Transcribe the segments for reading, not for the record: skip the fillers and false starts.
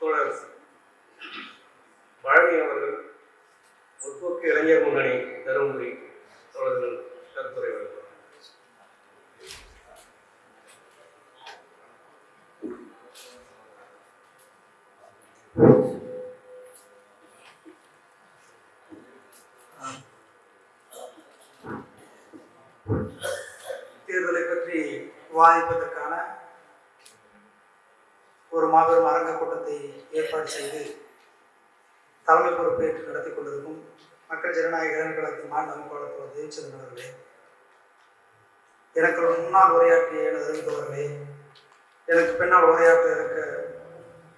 தோழர் பழனி அவர்கள் முற்போக்கு இளைஞர் முன்னணி தருமபுரி தோழர்கள் கருத்துரை வருகிறார். தேர்தலை பற்றி விவாதிப்பதற்கான ஒரு மாபெரும் அரங்க கூட்டத்தை ஏற்பாடு செய்து தலைமை பொறுப்பேற்று நடத்தி கொண்டிருக்கும் மக்கள் ஜனநாயக இளைஞர் கழகத்தின் மாநில அமைப்பாளர் தேவச்சந்திரன் அவர்களே, எனக்கு முன்னால் உரையாற்றிய எனது அறிவித்தவர்களே, எனக்கு பின்னால் உரையாற்ற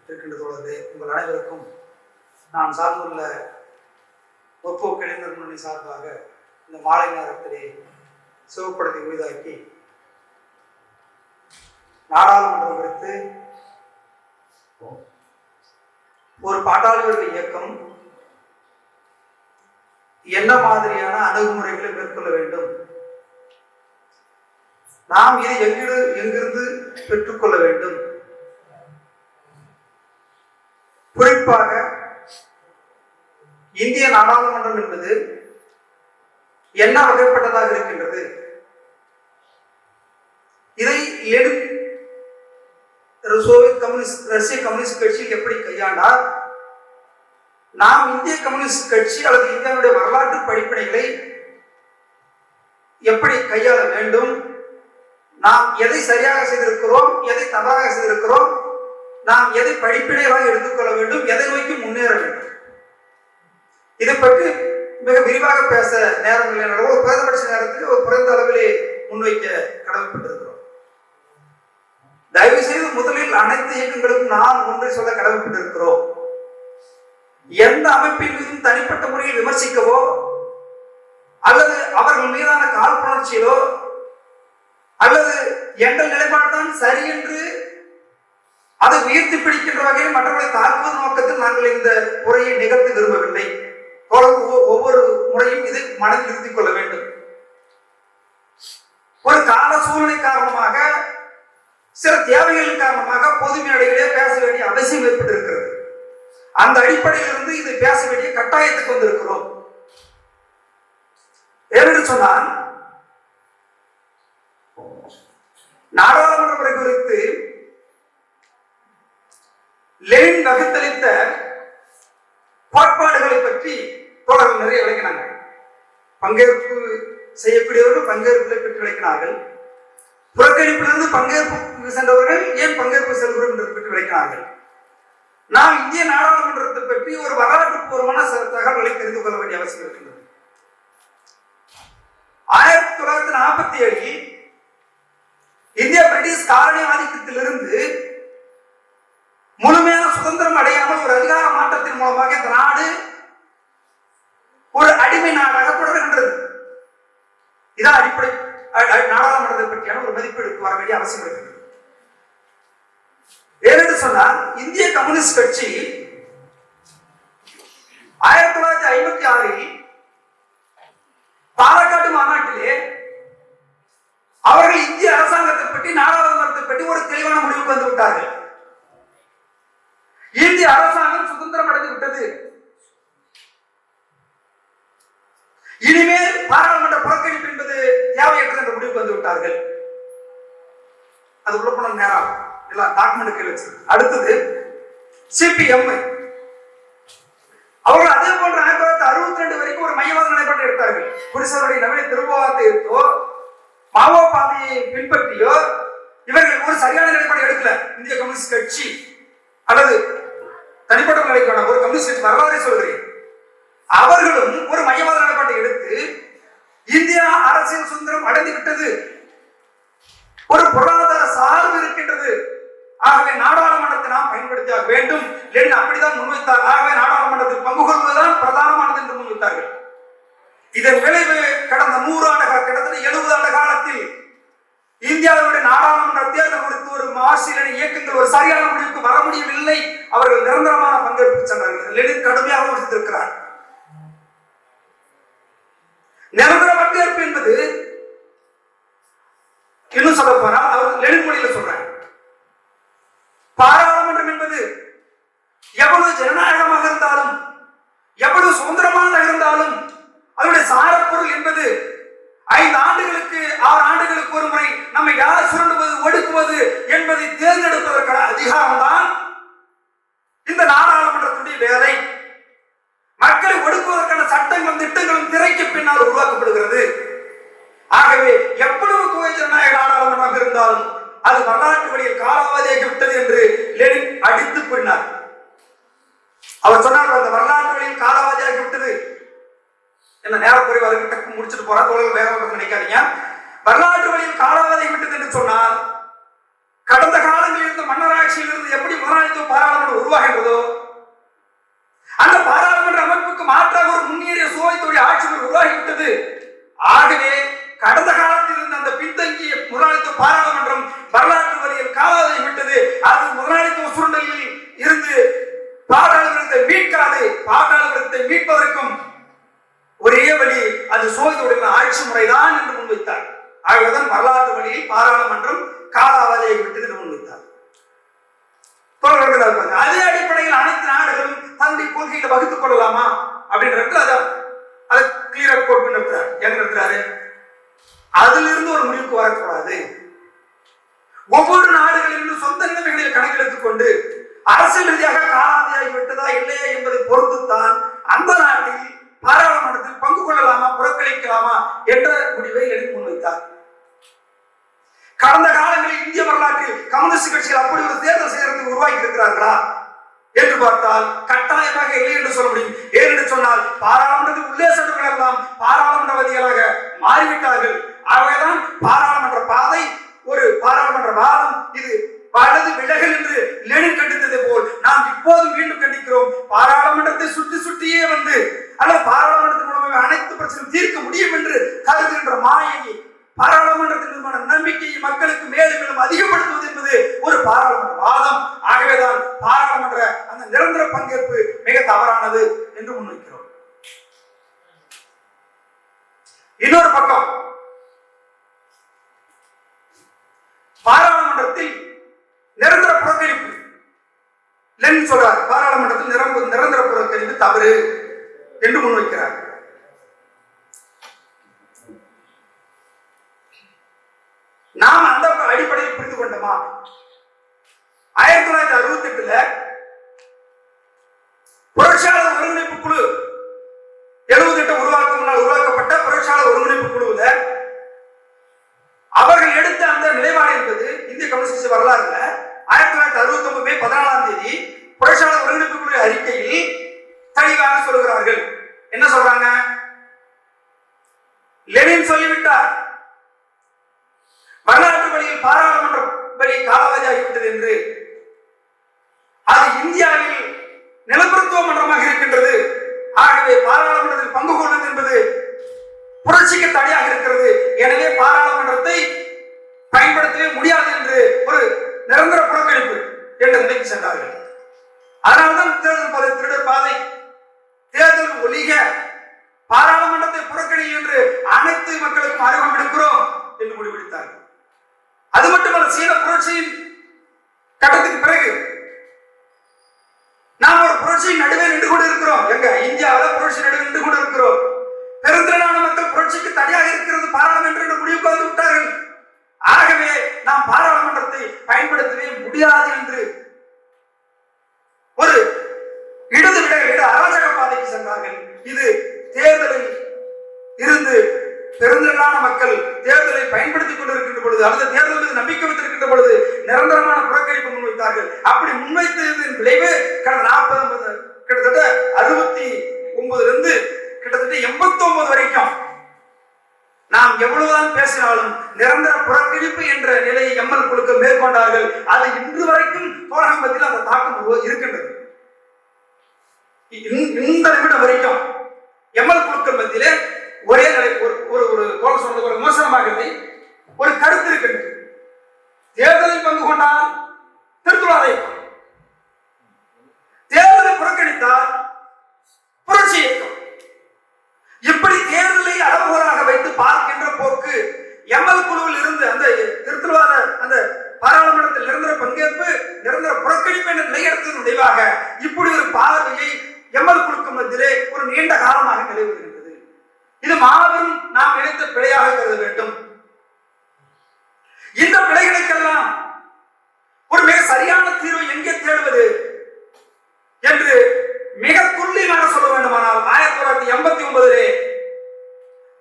இருக்கின்ற தோழர்களே, உங்கள் அனைவருக்கும் நான் சார்ந்துள்ள முற்போக்கு இளைஞர் முன்னணி சார்பாக இந்த மாலை நேரத்திலே சிவப்படத்தை உரிதாக்கி நாடாளுமன்றம் குறித்து ஒரு பாட்டாளிகளுடைய இயக்கம் என்ன மாதிரியான அணுகுமுறைகளை மேற்கொள்ள வேண்டும், நாம் இதை எங்கிருந்து பெற்றுக்கொள்ள வேண்டும், குறிப்பாக இந்திய நாடாளுமன்றம் என்பது என்ன வகைப்பட்டதாக இருக்கின்றது, இதை ரஷ்ய கம்யூனிஸ்ட் கட்சி எப்படி கையாண்டார், நாம் இந்திய கம்யூனிஸ்ட் கட்சி அல்லது இந்தியாவுடைய வரலாற்று படிப்பினைகளை எப்படி கையாள வேண்டும், நாம் எதை சரியாக செய்திருக்கிறோம், எதை தவறாக செய்திருக்கிறோம், நாம் எதை படிப்பினைகளாக எடுத்துக்கொள்ள வேண்டும், எதை நோக்கி முன்னேற வேண்டும், இதை பற்றி மிக விரிவாக பேச நேரம் இல்லை. ஒரு குறைந்தபட்ச நேரத்தில் ஒரு குறைந்த அளவிலே முன்வைக்க கடமைப்பட்டிருக்கிறோம். தயவு செய்து முதலில் அனைத்து இயக்கங்களுக்கும் நான் ஒன்றை சொல்ல கடமைப்பட்டிருக்கிறோம். எந்த அமைப்பின் மீதும் தனிப்பட்ட முறையில் விமர்சிக்கவோ அல்லது அவர்கள் மீதான காழ்ப்புணர்ச்சியிலோ அல்லது எங்கள் நிலைப்பாடுதான் சரி என்று அதை உயர்த்தி பிடிக்கின்ற வகையில் மற்றவர்களை தாக்குவது நோக்கத்தில் நாங்கள் இந்த உரையை நிகழ்த்தி விரும்பவில்லை. ஒவ்வொரு முறையும் இதை மனதில் நிறுத்திக் கொள்ள வேண்டும். ஒரு கால சூழ்நிலை காரணமாக, சில தேவைகளின் காரணமாக பொது மேடைகளே பேச வேண்டிய அவசியம் ஏற்பட்டிருக்கிறது. அந்த அடிப்படையில் இருந்து இதை பேச வேண்டிய கட்டாயத்துக்கு வந்திருக்கிறோம். ஏனென்று சொன்னால், நாடாளுமன்ற முறை குறித்து லெனின் வகுத்தளித்த கோட்பாடுகளை பற்றி தோழர்கள் நிறைய விளக்கினாங்க. பங்கேற்பு செய்யக்கூடியவர்கள் பங்கேற்பை பற்றி விளக்கினார்கள். புறக்கணிப்பிலிருந்து பங்கேற்பு சென்றவர்கள் ஏன் பங்கேற்பு செல்கிறோம் என்பதை பற்றி விளக்கினார்கள். நாம் இந்திய நாடாளுமன்றத்தை பற்றி ஒரு வரலாற்று பூர்வமான சில தகவல்களை தெரிந்து கொள்ள வேண்டிய அவசியம் இருக்கின்றது. 1947 இந்தியா பிரிட்டிஷ் காலனி ஆதிக்கத்திலிருந்து முழுமையான சுதந்திரம் அடையாமல் ஒரு அதிகார மாற்றத்தின் மூலமாக இந்த நாடு ஒரு அடிமை நாடாக தொடர்கின்றது. இதான் அடிப்படை நாடாளுமன்றத்தை பற்றியான ஒரு மதிப்பீடுக்கு வர வேண்டிய அவசியம் இருக்கிறது. ஏனென்று சொன்னால், இந்திய கம்யூனிஸ்ட் கட்சி 1956 பாலக்காடு மாநாட்டிலே அவர்கள் இந்திய அரசாங்கத்தை பற்றி, நாடாளுமன்றத்தை பற்றி ஒரு தெளிவான முடிவுக்கு வந்து விட்டார்கள். இந்திய அரசாங்கம் சுதந்திரம் அடைந்து விட்டது, இனிமேல் பாராளுமன்ற புறக்கணிப்பு என்பது தேவையற்றது என்ற முடிவுக்கு வந்து விட்டார்கள். அது உள்ள போன நேரம் எல்லாம் டாக்குமெண்ட் கையில் வச்சு. அடுத்தது சிபிஎம், அவர்கள் அதே போன்ற 1962 வரைக்கும் ஒரு மையவாத நிலைப்பாட்டை எடுத்தார்கள். புரிசருடைய நவீன திரும்பவாதத்தை எடுத்தோ மாவோ பாதையை பின்பற்றியோ இவர்கள் ஒரு சரியான நிலைப்பாடு எடுக்கல. இந்திய கம்யூனிஸ்ட் கட்சி அல்லது தனிப்பட்ட நிலைக்கான ஒரு கம்யூனிஸ்ட் கட்சி வரலாறை சொல்கிறேன். அவர்களும் ஒரு மையவாத நிலைப்பாட்டை எடுத்து இந்தியா அரசியல் சுதந்திரம் அடைந்து விட்டது, ஒரு பொருளாதார சார்பு இருக்கின்றது, ஆகவே நாடாளுமன்றத்தை நாம் பயன்படுத்தியாக வேண்டும் என்று அப்படித்தான் முன்வைத்தார். ஆகவே நாடாளுமன்றத்தில் பங்கு கொள்வதுதான் பிரதானமானது என்று முன்வைத்தார்கள். இதன் விளைவு கடந்த 100 ஆண்டு கிட்டத்தட்ட 70 ஆண்டு காலத்தில் இந்தியாவுடைய நாடாளுமன்ற தேர்தல் குறித்து ஒரு மார்க்சிய இயக்கங்கள் ஒரு சரியான முடிவுக்கு வர முடியவில்லை. அவர்கள் நிரந்தரமான பங்கேற்பு சென்றார்கள். லெனின் கடுமையாக விமர்சித்திருக்கிறார். நிரந்தர பங்கேற்பு என்பது இன்னும் சொல்ல போனால் அவர் லெனின் மொழியில சொல்றாங்க, பாராளுமன்றம் என்பது எவ்வளவு ஜனநாயகமாக இருந்தாலும், எவ்வளவு சுதந்திரமாக இருந்தாலும், அதனுடைய சாரப்பொருள் என்பது 5 ஆண்டுகளுக்கு 6 ஆண்டுகளுக்கு ஒரு முறை நம்மை யார் சுரண்டுவது ஒடுக்குவது என்பதை தேர்ந்தெடுப்பதற்கான அதிகாரம் தான் இந்த நாடாளுமன்றத்துடைய வேலை. மக்களை ஒடுக்குவதற்கான சட்டங்களும் திட்டங்களும் திரைக்கு பின்னால் உருவாக்கப்படுகிறது. ஆகவே எவ்வளவு தூய ஜனநாயக நாடாளுமன்றமாக இருந்தாலும் அது வரலாற்று வழியில் காலாவதியாகிவிட்டது என்று லெனின் அடித்து கூறினார். அவர் சொன்னார், அந்த வரலாற்று வழியில் காலாவதியாகிவிட்டது. என்ன நேரம் குறைவா இருக்கு, டக்கு முடிச்சுட்டு போறா, தோழர்கள் வேகமாக நினைக்காதீங்க. வரலாற்று வழியில் காலாவதியாகி விட்டது என்று சொன்னால், கடந்த காலங்களில் இருந்த மன்னராட்சியில் இருந்து எப்படி முதலாளித்துவ பாராளுமன்றம் உருவாகின்றதோ அந்த பாராளுமன்ற அமைப்புக்கு மாற்றாக ஒரு முன்னேறிய சுவைத்தொழில் ஆட்சி உருவாகிவிட்டது. ஆகவே கடந்த காலத்தில் இருந்த அந்த பின்தங்கிய முதலாளித்துவ பாராளுமன்றம் வரலாற்று வழியில் காலாவதியாகி விட்டது. அது முதலாளித்துவ சுரண்டலில் இருந்து பாராளுமன்றத்தை மீட்காது. பாராளுமன்றத்தை மீட்பதற்கும் ஒரே வழி அது சுவைத்தொழில் ஆட்சி முறைதான் என்று முன்வைத்தார். ஆகவேதான் வரலாற்று வழியில் பாராளுமன்றம் காலாவதியாகி விட்டது என்று முன்வைத்தார். அதே அடிப்படையில் அனைத்து நாடுகளும் தன்னுடைய கொள்கைகளை வகுத்துக் கொள்ளலாமா அப்படின்றது அதை கிளியரா கோட் பண்ணிருக்கிறார். எங்க இருக்கிறாரு, அதிலிருந்து ஒரு முடிவுக்கு வரக்கூடாது. ஒவ்வொரு நாடுகளிலும் சொந்த நிலைமைகளில் கணக்கெடுத்துக் கொண்டு அரசியல் ரீதியாக காலாவதியாகி விட்டதா இல்லையா என்பதை பொறுத்துத்தான் அந்த நாட்டில் பாராளுமன்றத்தில் பங்கு கொள்ளலாமா புறக்கணிக்கலாமா என்ற முடிவை எடுத்து முன்வைத்தார். கடந்த காலங்களில் இந்திய வரலாற்றில் கம்யூனிஸ்ட் கட்சிகள் அப்படி ஒரு தேர்தல் செய்யறதுக்கு உருவாக்கி இருக்கிறார்களா என்று பார்த்தால் கட்டாயமாக இல்லை என்று சொல்ல முடியும். ஏனென்று சொன்னால் பாராளுமன்றத்தில் உள்ளே சென்றவர்கள் எல்லாம் பாராளுமன்றவாதிகளாக மாறிவிட்டார்கள். ஆகவேதான் பாராளுமன்ற பாதை ஒரு பாராளுமன்ற வாதம் இது வலது விலகல் என்று லெனின் கண்டித்ததை போல் நாம் இப்போது மீண்டும் கண்டிக்கிறோம். பாராளுமன்றத்தை சுற்றி சுற்றியே வந்து அல்லது பாராளுமன்றத்தின் மூலமாக அனைத்து பிரச்சனையும் தீர்க்க முடியும் என்று கருதுகின்ற மாயையை, பாராளுமன்றத்தின் மீதான நம்பிக்கையை மக்களுக்கு மேலும் மேலும் அதிகப்படுத்துவது என்பது ஒரு பாராளுமன்ற வாதம். ஆகவேதான் பாராளுமன்ற அந்த நிரந்தர பங்கேற்பு மிக தவறானது என்று முன்வைக்கிறோம். இன்னொரு பக்கம் பாராளுமன்றத்தில் நிரந்தர புறக்கணிப்பு லெனின் சொல்றார். பாராளுமன்றத்தில் நிரந்தர புறக்கணிப்பு தவறு என்று முன்வைக்கிறார். நாம் அந்த அடிப்படையில் புரிந்து கொண்டோமா? 1968 புரட்சியாளர் ஒருங்கிணைப்பு குழு 78 உருவாக்கும் முன்னால் உருவாக்கப்பட்ட புரட்சியாளர் ஒருங்கிணைப்பு குழுவில் அவர்கள் எடுத்த அந்த நிலைப்பாடு என்பது இந்திய கம்யூனிஸ்ட் வரலாறுல 1969 மே 14 புரட்சியாளர் ஒருங்கிணைப்பு குழு அறிக்கையில் தெளிவாக சொல்கிறார்கள். என்ன சொல்றாங்க? லெனின் சொல்லிவிட்டார், வரலாற்று வழியில் பாராளுமன்ற வழி காலாவதியாகிவிட்டது என்று. அது இந்தியாவில் நிலப்பிரத்துவ மன்றமாக இருக்கின்றது. ஆகவே பாராளுமன்றத்தில் பங்கு கொள்வது என்பது புரட்சிக்கு தடையாக இருக்கிறது. எனவே பாராளுமன்றத்தை பயன்படுத்தவே முடியாது என்று ஒரு நிரந்தர புறக்கணிப்பு என்ற நிலைக்கு சென்றார்கள். அதனால்தான் திருடர் பாதை, தேர்தல் ஒழிக, பாராளுமன்றத்தை புறக்கணி என்று அனைத்து மக்களுக்கும் அறிவு விடுக்கிறோம் என்று முடிவெடுத்தார்கள். அது மட்டுமல்ல, சீன புரட்சியின் கட்டத்துக்கு பிறகு நாம் ஒரு புரட்சியின் நடுவே நின்று கொண்டு இருக்கிறோம். எங்க இந்தியாவில் புரட்சி நடுவே நின்று கொண்டு இருக்கிறோம். பெருந்திரளான மக்கள் புரட்சிக்கு தடையாக இருக்கிறது பாராளுமன்றம் என்று முடிவுக்கு வந்து விட்டார்கள். ஆகவே நாம் பாராளுமன்றத்தை பயன்படுத்தவே முடியாது என்று ஒரு இடது விட அராஜக பாதைக்கு சென்றார்கள். இது தேர்தலில் இருந்து பெருந்திரளான மக்கள் தேர்தலை பயன்படுத்திக் கொண்டிருக்கின்ற பொழுது அல்லது தேர்தல் மீது நம்பிக்கை வைத்திருக்கின்ற பொழுது நிரந்தரமான புறக்கணிப்பு முன்வைத்தார்கள். அப்படி முன்வைத்ததின் விளைவு கடந்த 40 கிட்டத்தட்ட 69 இருந்து கிட்டத்தட்ட 89 வரைக்கும் நாம் எவ்வளவுதான் பேசினாலும் நிரந்தர புறக்கணிப்பு என்ற நிலையை எம்எல் குழுக்கள் மேற்கொண்டார்கள். அது இன்று வரைக்கும் தோழகத்தில் அந்த தாக்கம் இருக்கின்றது. இந்த நிமிடம் வரைக்கும் எம்எல் குழுக்கள் மத்தியிலே ஒரே நிலை ஒரு தோழர் சொன்னது ஒரு விமர்சனமாக ஒரு கருத்து இருக்கின்றது. தேர்தலில் பங்கு கொண்டால் திருத்துவாதை, தேர்தலை புறக்கணித்தால் புரட்சி இயக்கம். இப்படி தேர்தலை அளவுகோலாக வைத்து பார்க்கின்ற போக்கு எம்எல் குழுவில் இருந்து அந்த திருத்துவாத அந்த பாராளுமன்றத்தில் நிரந்தர பங்கேற்பு நிரந்தர புறக்கணிப்பு என்ற நிலையெடுத்ததன் விளைவாக இப்படி நீண்ட காலமாக நிலைவருகின்றது. இது மாபெரும் நாம் நினைத்த பிழையாக கருத வேண்டும். இந்த பிழைகளுக்கெல்லாம் ஒரு மிக சரியான தீர்வு எங்கே தேடுவது என்று மிக துல்லியமாக சொல்ல வேண்டுமானால் 1989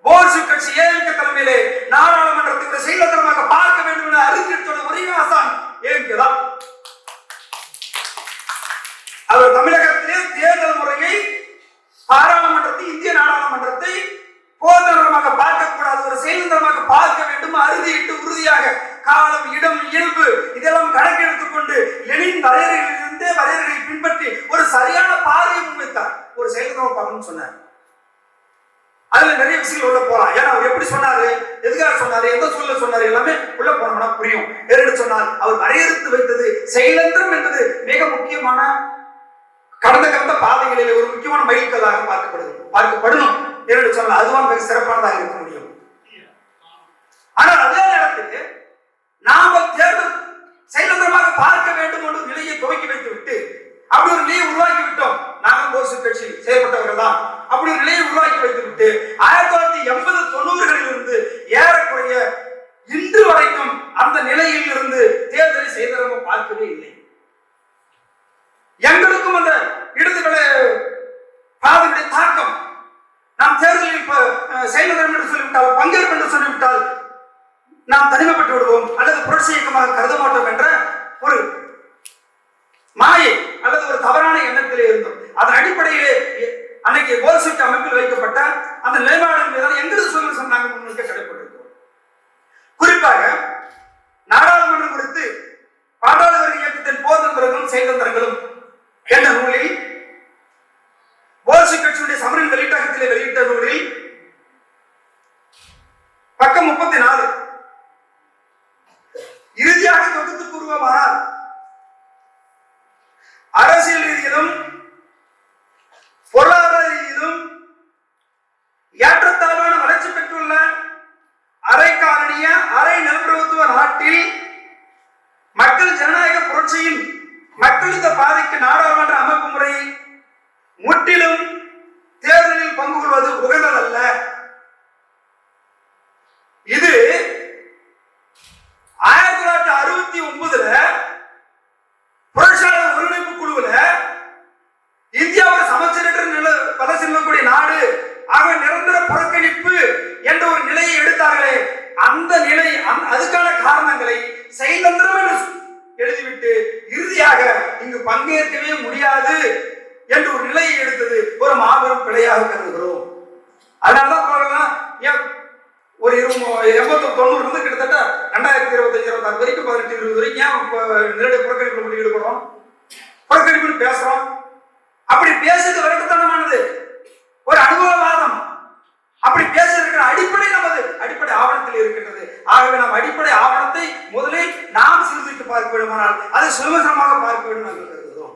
போல்ஷிக் கட்சி ஏஎம்கே தலைமையிலே நாடாளுமன்றத்தை செயலற்றமாக பார்க்க வேண்டும் என அறிஞர் ஒரே ஆசான் ஏஎம்கே தான். அவர் தமிழகத்திலே தேர்தல் முறையை பாராளுமன்றத்தை இந்திய நாடாளுமன்றத்தை போதனமாக பார்க்கக்கூடாது, ஒரு செயலந்தரமாக பார்க்க வேண்டும், அறுதியிட்டு உறுதியாக காலம் இடம் இயல்பு இதெல்லாம் கணக்கெடுத்துக் கொண்டு லெனின் வரையறைகளிலிருந்தே வரையறைகளை பின்பற்றி ஒரு சரியான பார்வையை முன்வைத்தார். ஒரு செயலந்தரமாக பார்க்கணும்னு சொன்னார். அதுல நிறைய விஷயங்கள் உள்ள போலாம். ஏன்னா அவர் எப்படி சொன்னாரு, எதுக்காக சொன்னாரு, எந்த சூழல சொன்னாரு, எல்லாமே உள்ள போனோம்னா புரியும். என்று சொன்னால் அவர் வரையறுத்து வைத்தது செயலந்திரம் என்பது மிக முக்கியமான கடந்த பாதைகளில் ஒரு முக்கியமான மைல்கல்லாக பார்க்கப்படணும் என்று சொன்னால் அதுதான் மிக சிறப்பானதாக இருக்க முடியும். ஆனால் அதே நேரத்தில் நாம தேர்தல் செயலந்திரமாக பார்க்க வேண்டும் என்ற நிலையை துவக்கி வைத்து விட்டு அப்படி ஒரு நிலையை உருவாக்கி விட்டோம். நாங்கள் போல்ஷிக் கட்சி செயல்பட்டவர்கள் தான். அப்படி ஒரு நிலையை உருவாக்கி வைத்து விட்டு 1980 90களிலிருந்து ஏறக்குறைய இன்று வரைக்கும் அந்த நிலையில் இருந்து தேர்தலை செயலந்திரமாக பார்க்கவே இல்லை. எங்களுக்கும் அந்த இடதுகளை பாதையுடைய தாக்கம் நாம் தேர்தலில் செயலந்திரம் என்று சொல்லிவிட்டால், பங்கேற்பு என்று சொல்லிவிட்டால் நாம் தனிமைப்பட்டு விடுவோம் அல்லது புரட்சி இயக்கமாக கருத மாட்டோம் என்ற ஒரு மாயை அல்லது ஒரு தவறான எண்ணத்திலே இருந்தோம். அதன் அடிப்படையிலே அன்னைக்கு போல்ஷிக் அமைப்பில் வைக்கப்பட்ட அந்த நிலைப்பாடு மீதான எங்களது சுதந்திரம் நாங்கள் முன்வைக்க கடைப்பட்டிருக்கிறோம். குறிப்பாக நாடாளுமன்றம் குறித்து பாட்டாளி வர்க்க இயக்கத்தின் போதந்திரங்களும் செயல்தந்திரங்களும் என்ற நூலில் போல்ஷிக் கட்சியுடைய சமரின் வெளியீட்டகத்திலே வெளியிட்ட நூலில் பக்கம் 34 இறுதியாக தொகுத்து கூறுவோமானால் அரசியல் ரீதியிலும் பொருளாதார ரீதியிலும் ஏற்றத்தாழ்வான வளர்ச்சி பெற்றுள்ள அரை காலனிய அரை நிலப்பிரபுத்துவ நாட்டில் மக்கள் ஜனநாயக புரட்சியின் மக்களுக்கு பாதிக்கு நாடாளுமன்ற அமைப்பு முறையை முற்றிலும் தேர்தலில் பங்கு கொள்வது உகந்ததல்ல. இது 1969 புரட்சியாளர் ஒருங்கிணைப்பு குழுவில் இந்தியா ஒரு சமச்சீரற்ற வளர்ச்சி நிலக்கூடிய நாடு ஆக நிரந்தர புறக்கணிப்பு என்ற ஒரு நிலையை எடுத்தார்களே, அந்த நிலை அதுக்கான காரணங்களை செயலந்திரம் என்று எழுதிவிட்டு இறுதியாக இங்கு பங்கேற்கவே முடியாது என்று ஒரு நிலையை எடுத்தது ஒரு மாபெரும் பிழையாக கருதுகிறோம். அதனாலதான் ஒரு 80-90 கிட்டத்தட்ட 2025-26 வரைக்கும் 18-20 வரைக்கும் ஏன் நேரடி புறக்கணிப்பு மட்டும் ஈடுபடுறோம், புறக்கணிப்புன்னு பேசுறோம். அப்படி பேசுறது விரட்டுத்தனமானது, ஒரு அனுபவவாதம். அப்படி பேசுறதுக்கு அடிப்படை நமது அடிப்படை ஆவணத்தில் இருக்கின்றது. ஆகவே நாம் அடிப்படை ஆவணத்தை முதலில் நாம் சீர்திட்டு பார்க்க வேண்டுமானால் அதை சுலபமாக பார்க்க வேண்டும் என்று கருதுகிறோம்.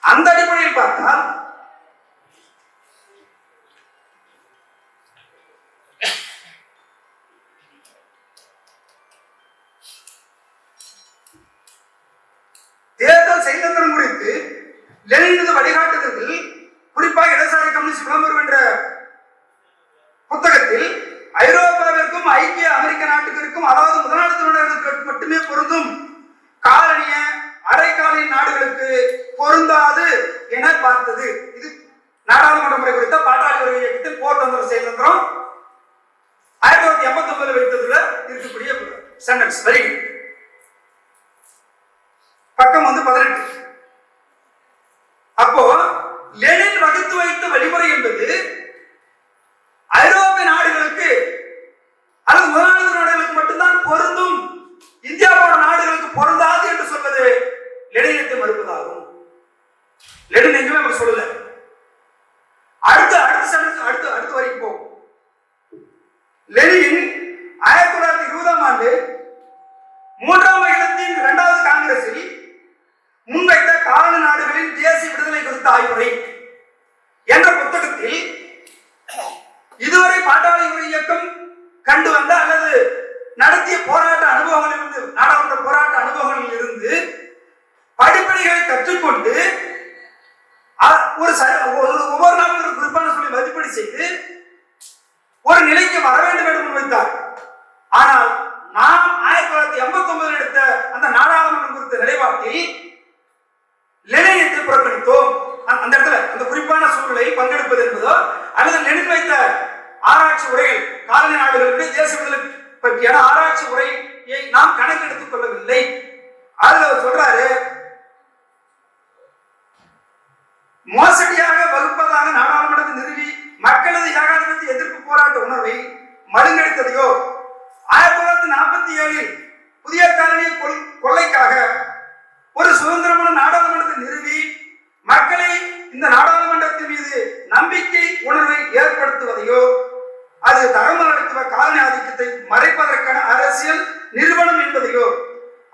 அந்த அடிப்படையில் பார்த்தால் தேர்தல் செயலந்திரம் குறித்து லெனினது வழிகாட்டுதல்கள் குறிப்பாக இடதுசாரி கம்யூனிஸ்ட் விளம்பரம் என்ற புத்தகத்தில் ஐரோப்பாவிற்கும் ஐக்கிய அமெரிக்க நாட்டுக்கும் அதாவது முதலாளித்துவர்களுக்கு மட்டுமே பொருந்தும், காலனிய அரைக்காலிய நாடுகளுக்கு பொருந்தாது என பார்த்தது. இது நாடாளுமன்ற முறை குறித்த பாட்டாளி வர்க்க இயக்கத்தின் போர்த்தந்திர செயலந்திரம் 1989 வைத்ததுல இருக்கக்கூடிய சென்டென்ஸ் வரிகள். பக்கம் 18. அப்போ லெனின் வகுத்து வைத்த வழிமுறை என்பது ஐரோப்பிய நாடுகளுக்கு அல்லது முதலாளித்துவ நாடுகளுக்கு மட்டும்தான் பொருந்தும், இந்தியாவோட நாடுகளுக்கு பொருந்தாது என்று சொல்வது லெனினத்தை மறுப்பதாகும். லெனின் எங்குமே அவர் சொல்லல. அடுத்த வரைக்கும் போகும். லெனின் 1920ஆம் ஆண்டு 3ஆம் அகிலத்தின் 2வது காங்கிரஸில் முன்வைத்த காலனி நாடுகளின் தேசிய விடுதலை குறித்த ஆய்வுரை என்ற புத்தகத்தில் இதுவரை பாட்டாளி இயக்கம் கண்டு வந்த அல்லது நடத்திய போராட்ட அனுபவங்களிலிருந்து, நாடாளுமன்ற போராட்ட அனுபவங்களில் இருந்து படிப்படிகளை கற்றுக்கொண்டு ஒவ்வொரு நாளும் ஒரு குறிப்பான சொல்லி மதிப்பீடு செய்து ஒரு நிலைக்கு வர வேண்டும் என்று முன்வைத்தார். ஆனால் நாம் 1989 எடுத்த அந்த நாடாளுமன்றம் குறித்த நிலைப்பாட்டில் லெனினியத்தை புறக்கணித்தோம். அந்த இடத்துல அந்த குறிப்பான சூழ்நிலையில் பங்கெடுப்பது என்பதோ அல்லது லெனின் வைத்த ஆராய்ச்சி உரைகள் காலனி நாடுகளுக்கு தேச விடுதலை பற்றியான ஆராய்ச்சி உரையை நாம் கணக்கெடுத்துக் கொள்ளவில்லை. அதுல அவர் சொல்றாரு, மோசடியாக வகுப்பதாக நாடாளுமன்றத்தை நிறுவி மக்களது ஏகாதிபத்திய எதிர்ப்பு போராட்ட உணர்வை மழுங்கடித்ததையோ 1947 புதிய காலனிய கொள்ளைக்காக ஒரு சுதந்திரமான நாடாளுமன்றத்தை நிறுவி மக்களை இந்த நாடாளுமன்றத்தின் மீது நம்பிக்கை உணர்வை ஏற்படுத்துவதையோ அது தரமளித்துவ காலனி ஆதிக்கத்தை மறைப்பதற்கான அரசியல் நிறுவனம் என்பதையோ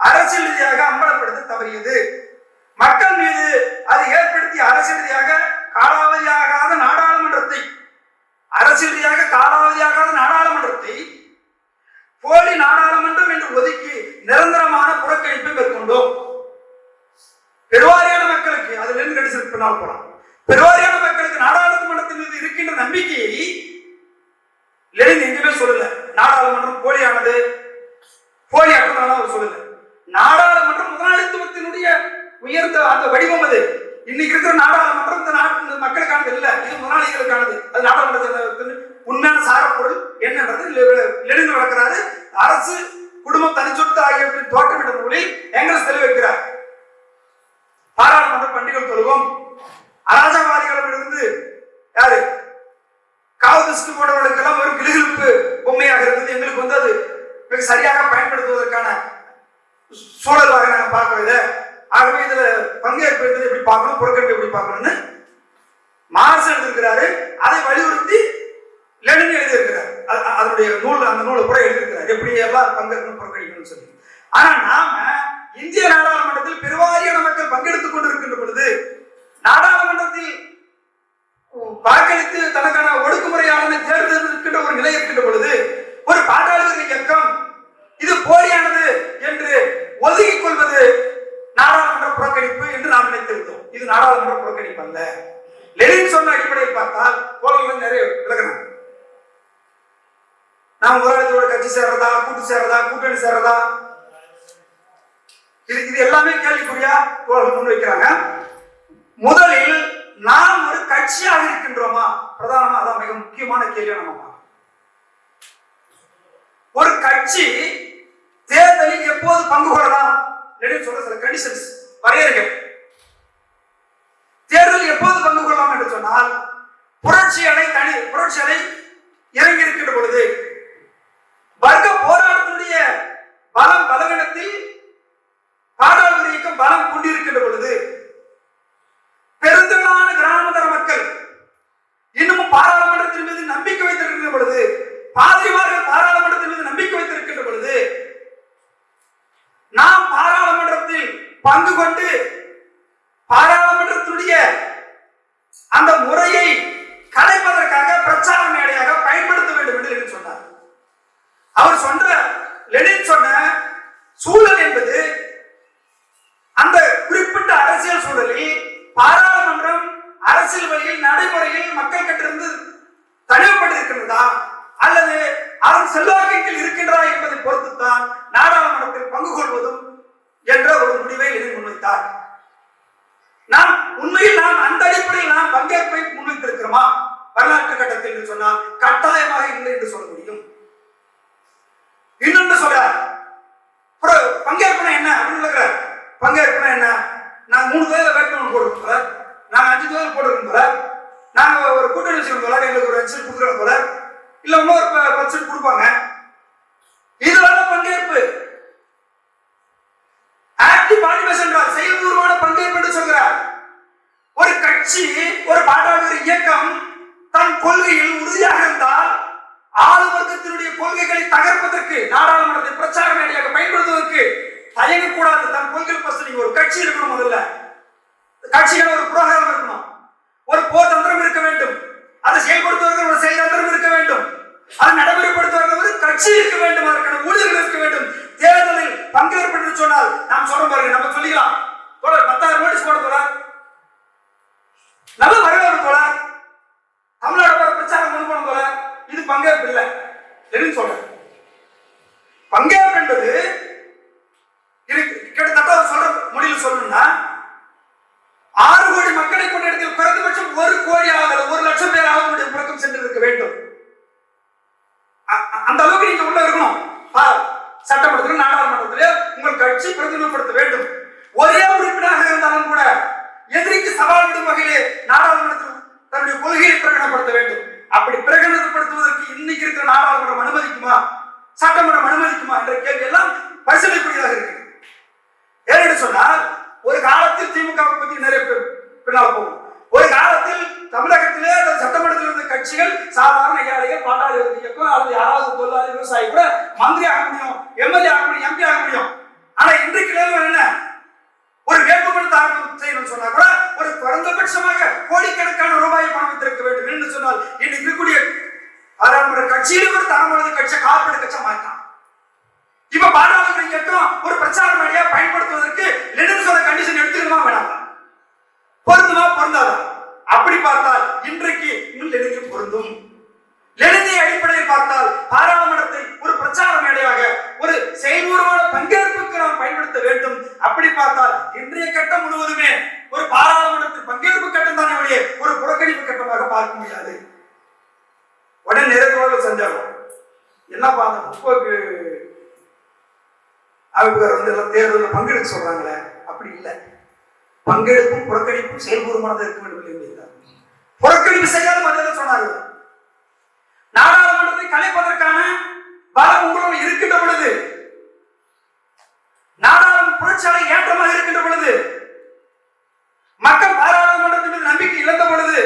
அரசியல் ரீதியாக அம்பலப்படுத்த தவறியது. மக்கள் மீது அது ஏற்படுத்திய அரசியல் ரீதியாக காலாவதியாகாத நாடாளுமன்றத்தை போலி நாடாளுமன்றம் என்று ஒதுக்கி நிரந்தரமான புறக்கணிப்பை மேற்கொண்டோம். பெருவாரியான மக்களுக்கு அதுல இருந்து கடிதம் பின்னால் போலாம். பெருவாரியான மக்களுக்கு நாடாளுமன்றத்தின் மீது இருக்கின்ற நம்பிக்கையை லெனின் எங்குமே சொல்லல. நாடாளுமன்றம் போலியானது, போலியானது அவர் சொல்லல. நாடாளுமன்றம் முதலாளித்துவத்தினுடைய உயர்ந்த அந்த வடிவம் அது. இன்னைக்கு இருக்கிற நாடாளுமன்றம் இந்த நாட்டு மக்களுக்கானது இல்ல, இது முதலாளிகளுக்கானது. அது நாடாளுமன்றத்தின் உண்மையான சாரப்பொருள் என்னன்றது லெனின் வளர்க்கிறாரு. அரசு குடும்பம் தனிச்சொத்து ஆகியவற்றின் தோற்றமிட்ட நூலில் எங்கெல்ஸ் தெளிவிக்கிறார். பாராளுமன்ற பண்டிகள் தொழுவோம் அராஜகவாதிகளிடமிருந்து யாரு காவதிஸ்ட் போன்றவர்களுக்கெல்லாம் ஒரு கிளுகிழப்பு பொம்மையாக இருந்தது. எங்களுக்கு அது மிக சரியாக பயன்படுத்துவதற்கான சூழலாக நாங்கள் பார்க்கறது. ஆகவே இதுல பங்கேற்பு என்பது எப்படி பார்க்கணும், புறக்கணிப்பு எப்படி பார்க்கணும்னு மார்க்ஸ் எழுதியிருக்கிறாரு. அதை வலியுறுத்தி லெனின் எழுதியிருக்கிறார். அதனுடைய நூல், அந்த நூலை கூட எழுதியிருக்கிறார், எப்படி எல்லாம் பங்கேற்கணும் புறக்கணிக்கணும்னு சொல்லி. ஆனா நாம இந்திய நாடாளுமன்றத்தில் பெருவாரியான மக்கள் பங்கெடுத்துக் கொண்டிருக்கின்ற பொழுது, நாடாளுமன்றத்தில் வாக்களித்து தனக்கான ஒடுக்குமுறையாளனை தேர்ந்தெடுக்கின்ற ஒரு நிலை இருக்கின்ற பொழுது ஒரு பாட்டாளி இயக்கம் இது போலியானது என்று ஒதுக்கிக் கொள்வது நாடாளுமன்ற புறக்கணிப்பு என்று நாம் நினைத்திருந்தோம். இது நாடாளுமன்ற புறக்கணிப்பு அல்ல. லெனின் சொன்ன அடிப்படையில் பார்த்தால் தோழர்கள் நிறைய விலகினாங்க. நாம் முதலாளித்தோட கட்சி சேர்றதா, கூட்டு சேர்றதா, கூட்டணி சேர்றதா, இது எல்லாமே கேள்விக்குறியா தோழர்கள் முன்வைக்கிறாங்க. முதலில் நாம் ஒரு கட்சியாக இருக்கின்றோமா? பிரதானமா அதான் மிக முக்கியமான கேள்வி. நம்ம ஒரு கட்சி தேர்தலில் எப்போது பங்கு கொள்ளலாம்? லெனின் சொல்ற சில கண்டிஷன்ஸ், வரையறைகள். தேர்தலில் எப்போது பங்கு கொள்ளலாம் என்று சொன்னால், புரட்சி அலை இறங்கி இருக்கின்ற பொழுது, வர்க்க போராட்டத்துடைய பலம் பலவீனத்தில் பாடாளர் இயக்கம் பலம் கொண்டிருக்கின்ற பொழுது, பெருந்திரளான கிராமத்தர மக்கள் இன்னமும் பாராளுமன்றத்தின் மீது நம்பிக்கை வைத்திருக்கின்ற பொழுது, பாதிரிமார்கள் பாராளுமன்றத்தின் மீது நம்பிக்கை வைத்திருக்கின்ற பொழுது, நாம் பாராளுமன்றத்தில் பங்கு கொண்டு பாராளுமன்றத்தினுடைய அந்த முறையை கலைப்பதற்காக பிரச்சார மேடையாக பயன்படுத்த வேண்டும் என்று சொன்னார். அவர் லெனின் சொன்ன சூழல் என்பது அந்த குறிப்பிட்ட அரசியல் சூழலில் பாராளுமன்றம் அரசியல் வழியில் நடைமுறையில் மக்கள் கிட்டிருந்து தனிமைப்பட்டிருக்கின்றதா அல்லது அதன் செல்வாக்கில் இருக்கின்றதா என்பதை பொறுத்துத்தான் நாடாளுமன்றத்தில் பங்கு கொள்வதும் என்ற ஒரு முடிவை லெனின் முன்வைத்தார். நாம் உண்மையில் அந்த அடிப்படையில் நாம் பங்கேற்பை முன்வைத்திருக்கிறோமா வரலாற்று கட்டத்தில் என்று சொன்னால் கட்டாயமாக இல்லை என்று சொல்ல முடியும். இன்னொன்று சொல்றார், பங்கேற்புனா என்ன அப்படின்னு. பங்கேற்புனா என்ன? நாங்க 3 தேர்தல் வேட்புமனு போடுறோம் போல, நாங்க 5 தேர்தல் போடுறோம் போல, நாங்க ஒரு கூட்டணி வச்சிருக்கோம் போல, எங்களுக்கு ஒரு 5 கொடுக்குறோம் போல, இல்ல இன்னொரு 10 கொடுப்பாங்க. இதுதான் பங்கேற்பு. ஆக்டிவ் பார்ட்டிசிபேஷன் என்றால் செயல்பூர்வமான பங்கேற்பு என்று சொல்கிறார். ஒரு கட்சி, ஒரு பாட்டாளர் இயக்கம் தன் கொள்கையில் உறுதியாக இருந்தால் ஆளும் வர்க்கத்தினுடைய கொள்கைகளை தகர்ப்பதற்கு நாடாளுமன்றத்தை பிரச்சார மேடையாக பயன்படுத்துவதற்கு தயங்கக்கூடாது. தன் கொள்கையில் ஃபர்ஸ்ட் நீங்க ஒரு கட்சி இருக்கணும். முதல்ல கட்சியான ஒரு புரோகிராம் இருக்கணும், ஒரு போர் தந்திரம் இருக்க வேண்டும், அதை செயல்படுத்துவதற்கு ஒரு செயல் தந்திரம் இருக்க வேண்டும், அதை நடைமுறைப்படுத்துவதற்கு கட்சி இருக்க வேண்டும், அதற்கான ஊழியர்கள் இருக்க வேண்டும். தேர்தலில் பங்கேற்பு என்று சொன்னால் நாம் சொல்ற பாருங்க, நம்ம சொல்லிக்கலாம் 10,000 நோட்டீஸ் போட போல, 6 கோடி மக்களை கொண்ட இடத்தில் குறைந்தபட்சம் 1 கோடியாக 1 லட்சம் பேராக உங்களுடைய புழக்கம் சென்றிருக்க வேண்டும். அந்த அளவுக்கு நீங்க உள்ள இருக்கணும். சட்டமன்றத்தில் நாடாளுமன்றத்திலே உங்கள் கட்சி பிரதிநிதிப்படுத்த வேண்டும். ஒரே உறுப்பினராக இருந்தாலும் கூட எதிரிக்கு சவால் விடும் வகையிலே நாடாளுமன்றத்தில் தன்னுடைய கொள்கையை பிரகடனப்படுத்த வேண்டும். அப்படி பிரகடனப்படுத்துவதற்கு இன்னைக்கு இருக்கிற நாடாளுமன்றம் அனுமதிக்குமா, சட்டமன்றம் அனுமதிக்குமா என்ற கேள்வி எல்லாம் பரிசீலிக்கூடியதாக இருக்கு. ஏன்னு சொன்னால் ஒரு காலத்தில் திமுகவை பத்தி நிறைய பின்னால் போகும். ஒரு காலத்தில் தமிழகத்திலே சட்டமன்றத்தில் இருந்த கட்சிகள் சாதாரண ஏழைகள், பாட்டாளி இயக்கம் அல்லது யாராவது தொழிலாளி விவசாயி கூட மந்திரி ஆக முடியும், எம்எல்ஏ ஆக முடியும், எம்பி ஆக முடியும். ஆனா இன்றைக்கு நிலைமை என்ன? ஒரு வேட்புமனு தாக்கல் செய்யணும்னு சொன்னா கூட ஒரு குறைந்தபட்சமாக கோடிக்கணக்கான ரூபாயை பணம் வைத்திருக்க வேண்டும் என்று சொன்னால் இன்னைக்கு இருக்கக்கூடிய பாராளுமன்ற கட்சியிலும் ஒரு தரமான கட்சி காப்பீடு கட்சியா மாட்டான். இப்ப பாராளுமன்ற இயக்கம் ஒரு பிரச்சார மேடையா பயன்படுத்துவதற்கு லெனின் சொன்ன கண்டிஷன் எடுத்துக்கணுமா வேணாம், பொருந்துமா பொருந்தாதா? அப்படி பார்த்தால் இன்றைக்கு லெனின் பொருந்தும். லெனினை அடிப்படையில் பார்த்தால் பாராளுமன்றத்தை ஒரு பிரச்சார மேடையாக ஒரு செயல்பூர்வமான பங்கேற்புக்கு நாம் பயன்படுத்த வேண்டும். அப்படி பார்த்தால் இன்றைய கட்டம் முழுவதுமே ஒரு பாராளுமன்றத்தில் பங்கேற்பு கட்டம் தானே ஒழிய ஒரு புறக்கணிப்பு கட்டமாக பார்க்க முடியாது. உடனே நிறைவேற்ற செஞ்சாலும் என்னப்பா அந்த முற்போக்கு அமைப்புகள் எல்லாம் தேர்தலில் பங்கெடுக்க சொல்றாங்களே, அப்படி இல்லை. பங்கெடுப்பும் புறக்கணிப்பும் செயல்பூர்வமானதாக இருக்க வேண்டும் என்று புறக்கணிப்பு செய்யாத மரியாதை சொன்னார்கள். நாடாளுமன்றத்தை கலைப்பதற்கான பலம் உங்களும் இருக்கின்ற பொழுது, நாடாளுமன்ற புரட்சியாலை ஏற்றமாக இருக்கின்ற பொழுது, மக்கள் பாராளுமன்றத்தின் மீது நம்பிக்கை இழந்த பொழுது,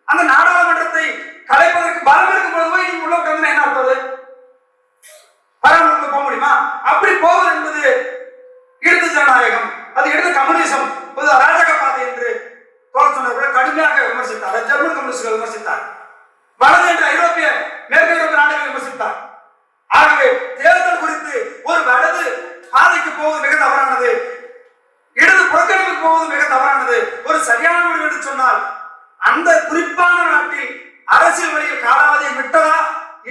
அந்த நாடாளுமன்றத்தை கலைப்பதற்கு பலம் இருக்கும் பொழுது போய் நீங்க உள்ள உட்கார்ந்து என்ன அர்த்தது? பாராளுமன்றத்தில் போக முடியுமா? அப்படி போவது என்பது இடது ஜனநாயகம், அது இடது கம்யூனிசம், அராஜக பாதை என்று சொன்னவர்கள் கடுமையாக விமர்சித்தார். ஜெர்மன் கம்யூனிஸ்டுகள் விமர்சித்தார். வலது என்ற ஐரோப்பிய மேற்கு ஐரோப்பிய நாடுகள் விமர்சித்தார். ஆகவே தேர்தல் குறித்து ஒரு வலது பாதைக்கு போவது மிக தவறானது, இடது புறக்கணிப்புக்கு போவது மிக தவறானது. ஒரு சரியான முடிவு என்று சொன்னால் அந்த குறிப்பான நாட்டில் அரசியல் வழியில் காலாவதியை விட்டதா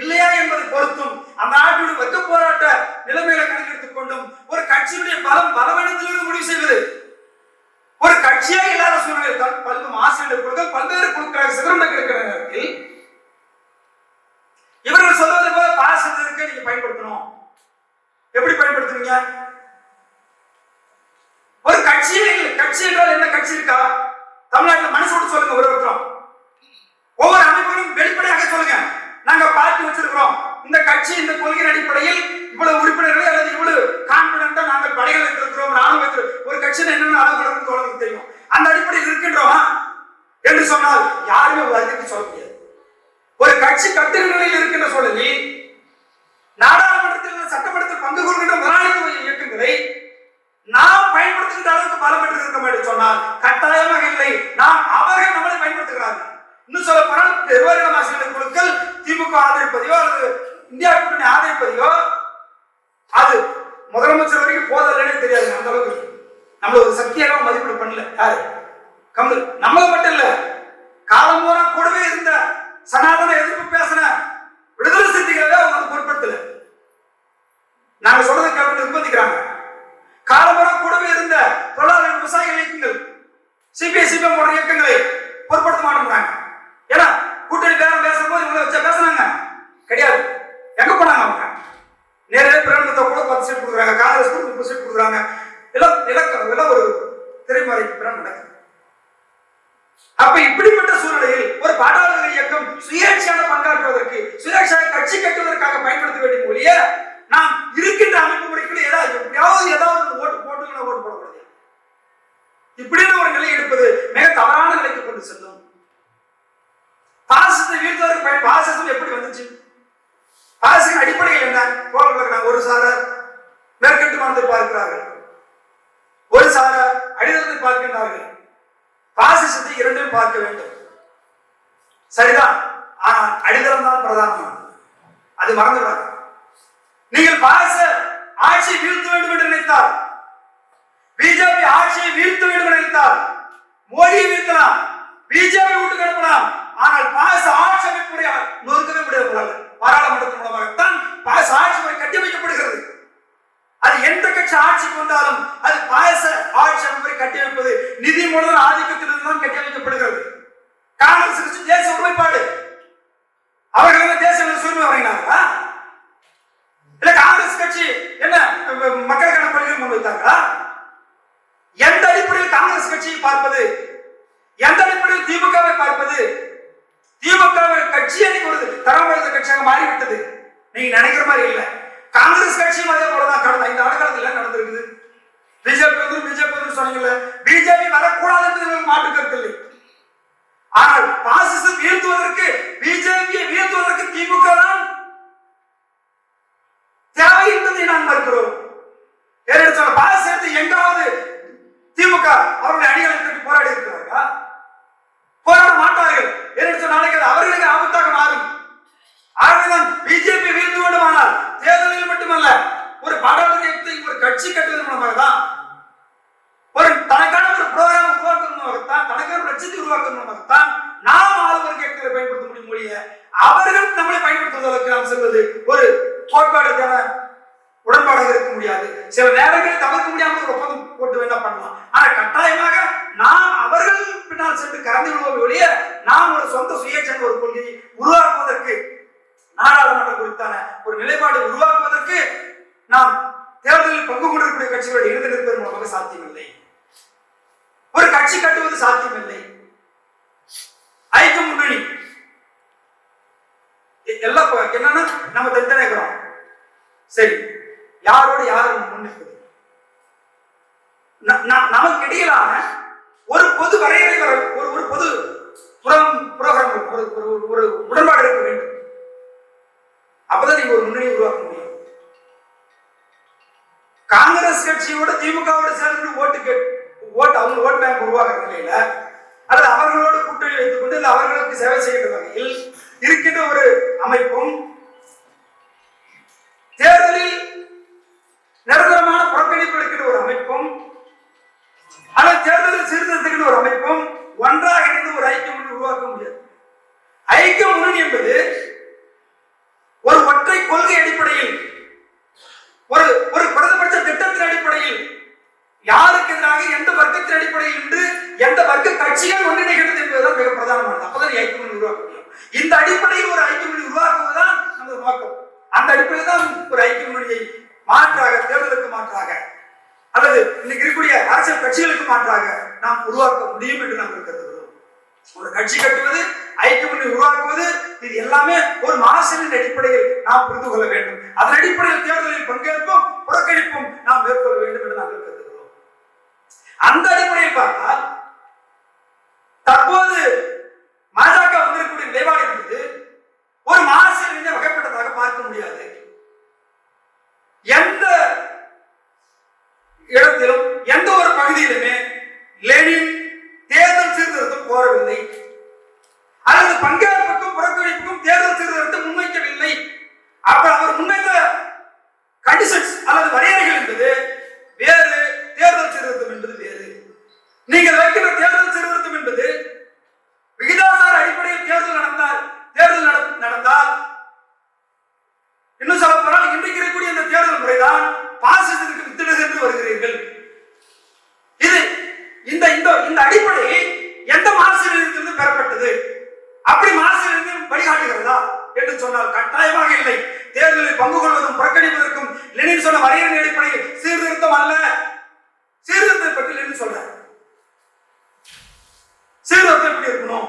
இல்லையா என்பதை பொறுத்தும் அந்த நாட்டுடைய வெக்க போராட்ட நிலைமைகளை கணக்கெடுத்துக் கொண்டும் ஒரு கட்சியுடைய பலவீனத்திலிருந்து முடிவு செய்வது. ஒரு கட்சியே இல்லாத சூழ்நிலை பல்வேறு ஆசிரியர் குழுக்கள் பல்வேறு குழுக்களாக சிதறண்டு கிடக்கிற நேரத்தில் இவர்கள் சொல்வதை போல பாசத்திற்கு நீங்க பயன்படுத்தணும். எப்படி பயன்படுத்துவீங்க? ஒரு கட்சி என்றால் என்ன கட்சி இருக்கா தமிழ்நாட்டில்? மனசோடு சொல்லுங்க. ஒவ்வொரு அமைப்புகளும் வெளிப்படையாக சொல்லுங்க. நாங்க பார்ட்டி வச்சிருக்கிறோம், இந்த கட்சி இந்த கொள்கையின் அடிப்படையில் இவ்வளவு உறுப்பினர்கள் அல்லது இவ்வளவு கான்பிடண்டா நாங்கள் படைகள் வைத்திருக்கிறோம், ராணுவ வைத்திருக்கிறோம். ஒரு கட்சி என்னென்ன அளவுகளுக்கு தோழர்களுக்கு தெரியும். அந்த அடிப்படையில் இருக்கின்றோமா என்று சொன்னால் யாருமே வருகைக்கு சொல்ல முடியாது. ஒரு கட்சி கட்டுரை நிலையில் இருக்கின்ற சூழலில் நாடாளுமன்றத்தில் சட்டமன்றத்தில் பங்கு கொள்கின்ற முதலாளித்துவ இயக்கங்களை நாம் பயன்படுத்துகின்ற அளவுக்கு பலம் பெற்று இருக்க வேண்டும் சொன்னால் கட்டாயமாக இல்லை. நாம் அவர்கள் நம்மளை பயன்படுத்துகிறார்கள். இன்னும் சொல்ல போனால் நிர்வாக ஆசிரியர் குழுக்கள் திமுக ஆதரிப்பதையோ அல்லது இந்தியா கூட்டணி ஆதரிப்பதையோ அது முதலமைச்சர் வரைக்கும் போதல்லன்னு தெரியாது. அந்த அளவுக்கு நம்மள ஒரு சக்தியாக மதிப்பீடு பண்ணல. யாரு கமல் நம்மள மட்டும் இல்ல, காலம் பூரா கூடவே இருந்த சனாதன எதிர்ப்பு பேசின விடுதலை சிறுத்தைகளை அவங்க வந்து பொருட்படுத்தல. நாங்க சொல்றதை கேட்டு நிர்பந்திக்கிறாங்க. காலம்புறம் கூடவே இருந்த தொழிலாளர் விவசாய இயக்கங்கள் சிபிஐ சிபிஎம் போன்ற இயக்கங்களை பொருட்படுத்த மாட்டேங்கிறாங்க. ஏன்னா கூட்டணி பேரம் பேசும்போது இவங்களை வச்சா பேசுனாங்க கிடையாது. எங்க போனாங்க? அவங்க நேரே பிரகடனத்தை கூட 10 சீட் கொடுக்குறாங்க, காங்கிரஸ் கூட 30 சீட் கொடுக்குறாங்க. எல்லாம் ஒரு திரைமறை நடக்குது. அப்ப இப்படிப்பட்ட சூழ்நிலையில் ஒரு பாட்டாளர் இயக்கம் சுயேட்சையான பங்காற்றுவதற்கு, சுயேட்சையாக கட்சி கட்டுவதற்காக பயன்படுத்த வேண்டிய மொழிய நாம் இருக்கின்ற அமைப்பு முறைக்குள்ள ஏதாவது ஓட்டு போடக்கூடாது. இப்படின்னு ஒரு நிலை எடுப்பது மிக தவறான நிலைக்கு கொண்டு செல்லும். பாசிசத்தை வீழ்த்துவதற்கு பாசிசம் எப்படி வந்துச்சு? பாசிசத்தின் அடிப்படையில் என்ன? ஒரு சாரர் மேற்கட்டுமானத்தை பார்க்கிறார்கள், ஒரு சாரர் அடித்தளத்தை பார்க்கின்றார்கள். பாசிசத்தை இரண்டும் பார்க்க வேண்டும், சரிதான். ஆனால் அடித்தளம் தான் பிரதானமானது, அது மறந்துவிடாது. நீங்கள் பாசிச ஆட்சியை வீழ்த்த வேண்டும் என்று நினைத்தால், பிஜேபி ஆட்சியை வீழ்த்த வேண்டும் என்று நினைத்தால் மோடியை வீழ்த்தலாம், பிஜேபி விட்டு கிடப்பலாம். ஆனால் பாசிச ஆட்சி அமைப்பு நொறுக்கவே முடியாது. பாராளுமன்றத்தின் மூலமாகத்தான் பாசிச ஆட்சி முறை கட்டமைக்கப்படுகிறது. அது எந்த கட்சி ஆட்சிக்கு வந்தாலும் அது பாசிச ஆட்சி அமைப்பை கட்டியமைப்பது நிதி மூலதன ஆதிக்கத்திலிருந்து தான் கட்டியமைக்கப்படுகிறது. காங்கிரஸ் கட்சி தேசிய ஒருமைப்பாடு, அவர்கள் தேசிய சுயமை வரையினார்களா? இல்ல காங்கிரஸ் கட்சி என்ன மக்களுக்கான கொள்கையை முன்வைத்தார்களா? எந்த அடிப்படையில் காங்கிரஸ் கட்சியை பார்ப்பது, எந்த அடிப்படையில் திமுகவை பார்ப்பது? திமுக கட்சி அன்னைக்கு ஒரு தரம் வாய்ந்த கட்சியாக மாறிவிட்டது. நீங்க நினைக்கிற மாதிரி இல்ல. காங்கிரஸ் கட்சியும் அதே போலதான் கடந்த 5 ஆண்டுகாலத்தில் நடந்திருக்குது. பிஜேபி சொன்னீங்கல்ல, பிஜேபி வரக்கூடாது என்று மாற்று கருத்து இல்லை. ஆனால் பாசிசம் வீழ்த்துவதற்கு, பிஜேபியை வீழ்த்துவதற்கு திமுக தான் தேவை என்பதை நான் மறுக்கிறோம். பாசிசத்தை எங்காவது திமுக அவருடைய அணிகளை பற்றி போராடி இருக்கிறார்களா? போராட மாட்டார்கள். நாளைக்கு அவர்களுக்கு ஆபத்தாக மாறும். ஆகவேதான் பிஜேபி வீழ்ந்து வேண்டுமானால் தேர்தலில் மட்டுமல்ல, ஒரு பாராளுமன்றத்தை ஒரு கட்சி கட்டுவதன் மூலமாக தான், ஒரு தனக்கான ஒரு புரோகிராம் உருவாக்குவதன் மூலமாகத்தான், தனக்கான லட்சியத்தை உருவாக்குவதன் மூலமாகத்தான் நாம் ஆளுநர் கேட்களை பயன்படுத்த முடியும். மொழிய அவர்கள் நம்மளை பயன்படுத்துவதற்கு நாம் செல்வது ஒரு கோட்பாடுக்கான உடன்பாடாக இருக்க முடியாது. சில நேரங்களில் தவிர்க்க முடியாமல் ஒரு ஒப்பந்தம் போட்டு வேணா பண்ணலாம். ஆனா கட்டாயமாக நாம் அவர்கள் பின்னால் சென்று கறந்து விடுவோம் ஒழிய நாம் ஒரு சொந்த சுயேட்சை ஒரு கொள்கையை உருவாக்குவதற்கு, நாடாளுமன்றம் குறித்தான ஒரு நிலைப்பாடு உருவாக்குவதற்கு நாம் தேர்தலில் பங்கு கொண்டிருக்கக்கூடிய கட்சிகளுடைய இறுதி நிற்பதன் மூலமாக சாத்தியமில்லை. ஒரு கட்சி கட்டுவது சாத்தியமில்லை. ஐக்கிய முன்னணி எல்லாம் என்னன்னா நம்ம தனித்தனிக்கிறோம். சரி, யாரோடு யாரும் முன்னிற்பது? நமக்கு இடையிலான ஒரு பொது வரையறை, ஒரு பொது புரோகிராம், ஒரு உடன்பாடு இருக்க வேண்டும். அப்பதான் நீங்க ஒரு முன்னணி உருவாக்க முடியும். காங்கிரஸ் கட்சியோட திமுகவோட சேர்ந்து ஓட்டு அவங்க ஓட் பேங்க் உருவாக்குற நிலையில, அல்லது அவர்களோடு கூட்டணி வைத்துக் கொண்டு அவர்களுக்கு சேவை செய்கிற வகையில் இருக்கின்ற ஒரு அமைப்பும், தேர்தலில் நிரந்தரமான புறக்கணிப்பு எடுக்கிற ஒரு அமைப்பும், அல்லது தேர்தலில் சீர்திருத்துகிற ஒரு அமைப்பும் ஒன்றாக இணைந்து ஒரு ஐக்கிய முன்னணி உருவாக்க முடியாது. ஐக்கிய முன்னணி என்பது ஒரு ஒற்றை கொள்கை அடிப்படையில், ஒரு குறைந்தபட்ச திட்டத்தின் அடிப்படையில், யாருக்கு எதிராக எந்த வர்க்கத்தின் அடிப்படையில் என்று எந்த வர்க்க கட்சிகள் ஒன்றிணைகிறது என்பதுதான் மிக பிரதானமானது. அப்பதான் ஐக்கிய முன்னணி உருவாக்க முடியும். இந்த அடிப்படையில் ஒரு ஐக்கிய முன்னணி உருவாக்குவதுதான் நமது நோக்கம். அந்த அடிப்படையில் தான் ஒரு ஐக்கிய முன்னணியை மாற்றாக, தேர்தலுக்கு மாற்றாக, அல்லது இன்னைக்கு இருக்கக்கூடிய அரசியல் கட்சிகளுக்கு மாற்றாக நாம் உருவாக்க முடியும் என்று நாம் கருதுகிறோம். ஒரு கட்சி கட்டுவது, ஐக்கிய முன்னணி உருவாக்குவது, இது எல்லாமே ஒரு மாசின் அடிப்படையில் நாம் புரிந்து கொள்ள வேண்டும். அதன் அடிப்படையில் தேர்தலில் பங்கேற்பும் புறக்கணிப்பும் நாம் மேற்கொள்ள வேண்டும் என்று நாங்கள் கருதுகிறோம். அந்த அடிப்படையில் பார்த்தால் தற்போது பாஜக வந்திருக்கக்கூடிய நிலைப்பாடு என்பது ஒரு மாசில் வகைப்பட்டதாக பார்க்க முடியாது. எந்த இடத்திலும், எந்த ஒரு பகுதியிலுமே லெனின் தேர்தல் சீர்திருத்தம் கோரவில்லை, அல்லது பங்கேற்புக்கும் புறக்கணிப்புக்கும் தேர்தல் சீர்திருத்தம் முன்வைக்கவில்லை. அப்ப அவர் முன்வைத்த கண்டிஷன்ஸ் அல்லது வரையறைகள் என்பது வேறு, தேர்தல் சீர்திருத்தம் என்பது வேறு. நீங்கள் வைக்கிற தேர்தல் சீர்திருத்தம் என்பது விகிதாசார அடிப்படையில் தேர்தல் நடந்தால், இன்னும் சொல்ல போனால் இன்றைக்கு இருக்கக்கூடிய இந்த தேர்தல் முறைதான் பாசிசத்துக்கு வித்திடுது என்று வருகிறீர்கள். இது இந்த அடிப்படை எந்த மாசிலிருந்து பெறப்பட்டது? அப்படி மாசிலிருந்து வழிகாட்டுகிறதா என்று சொன்னால் கட்டாயமாக இல்லை. தேர்தலில் பங்கு கொள்வதும் புறக்கணிப்பதற்கும் லெனின் சொன்ன வரையறை அடிப்படையில் சீர்திருத்தம் அல்ல. சீர்திருத்தத்தை பற்றி லெனின் சொல்றார். சீர்திருத்தம் எப்படி இருக்கணும்,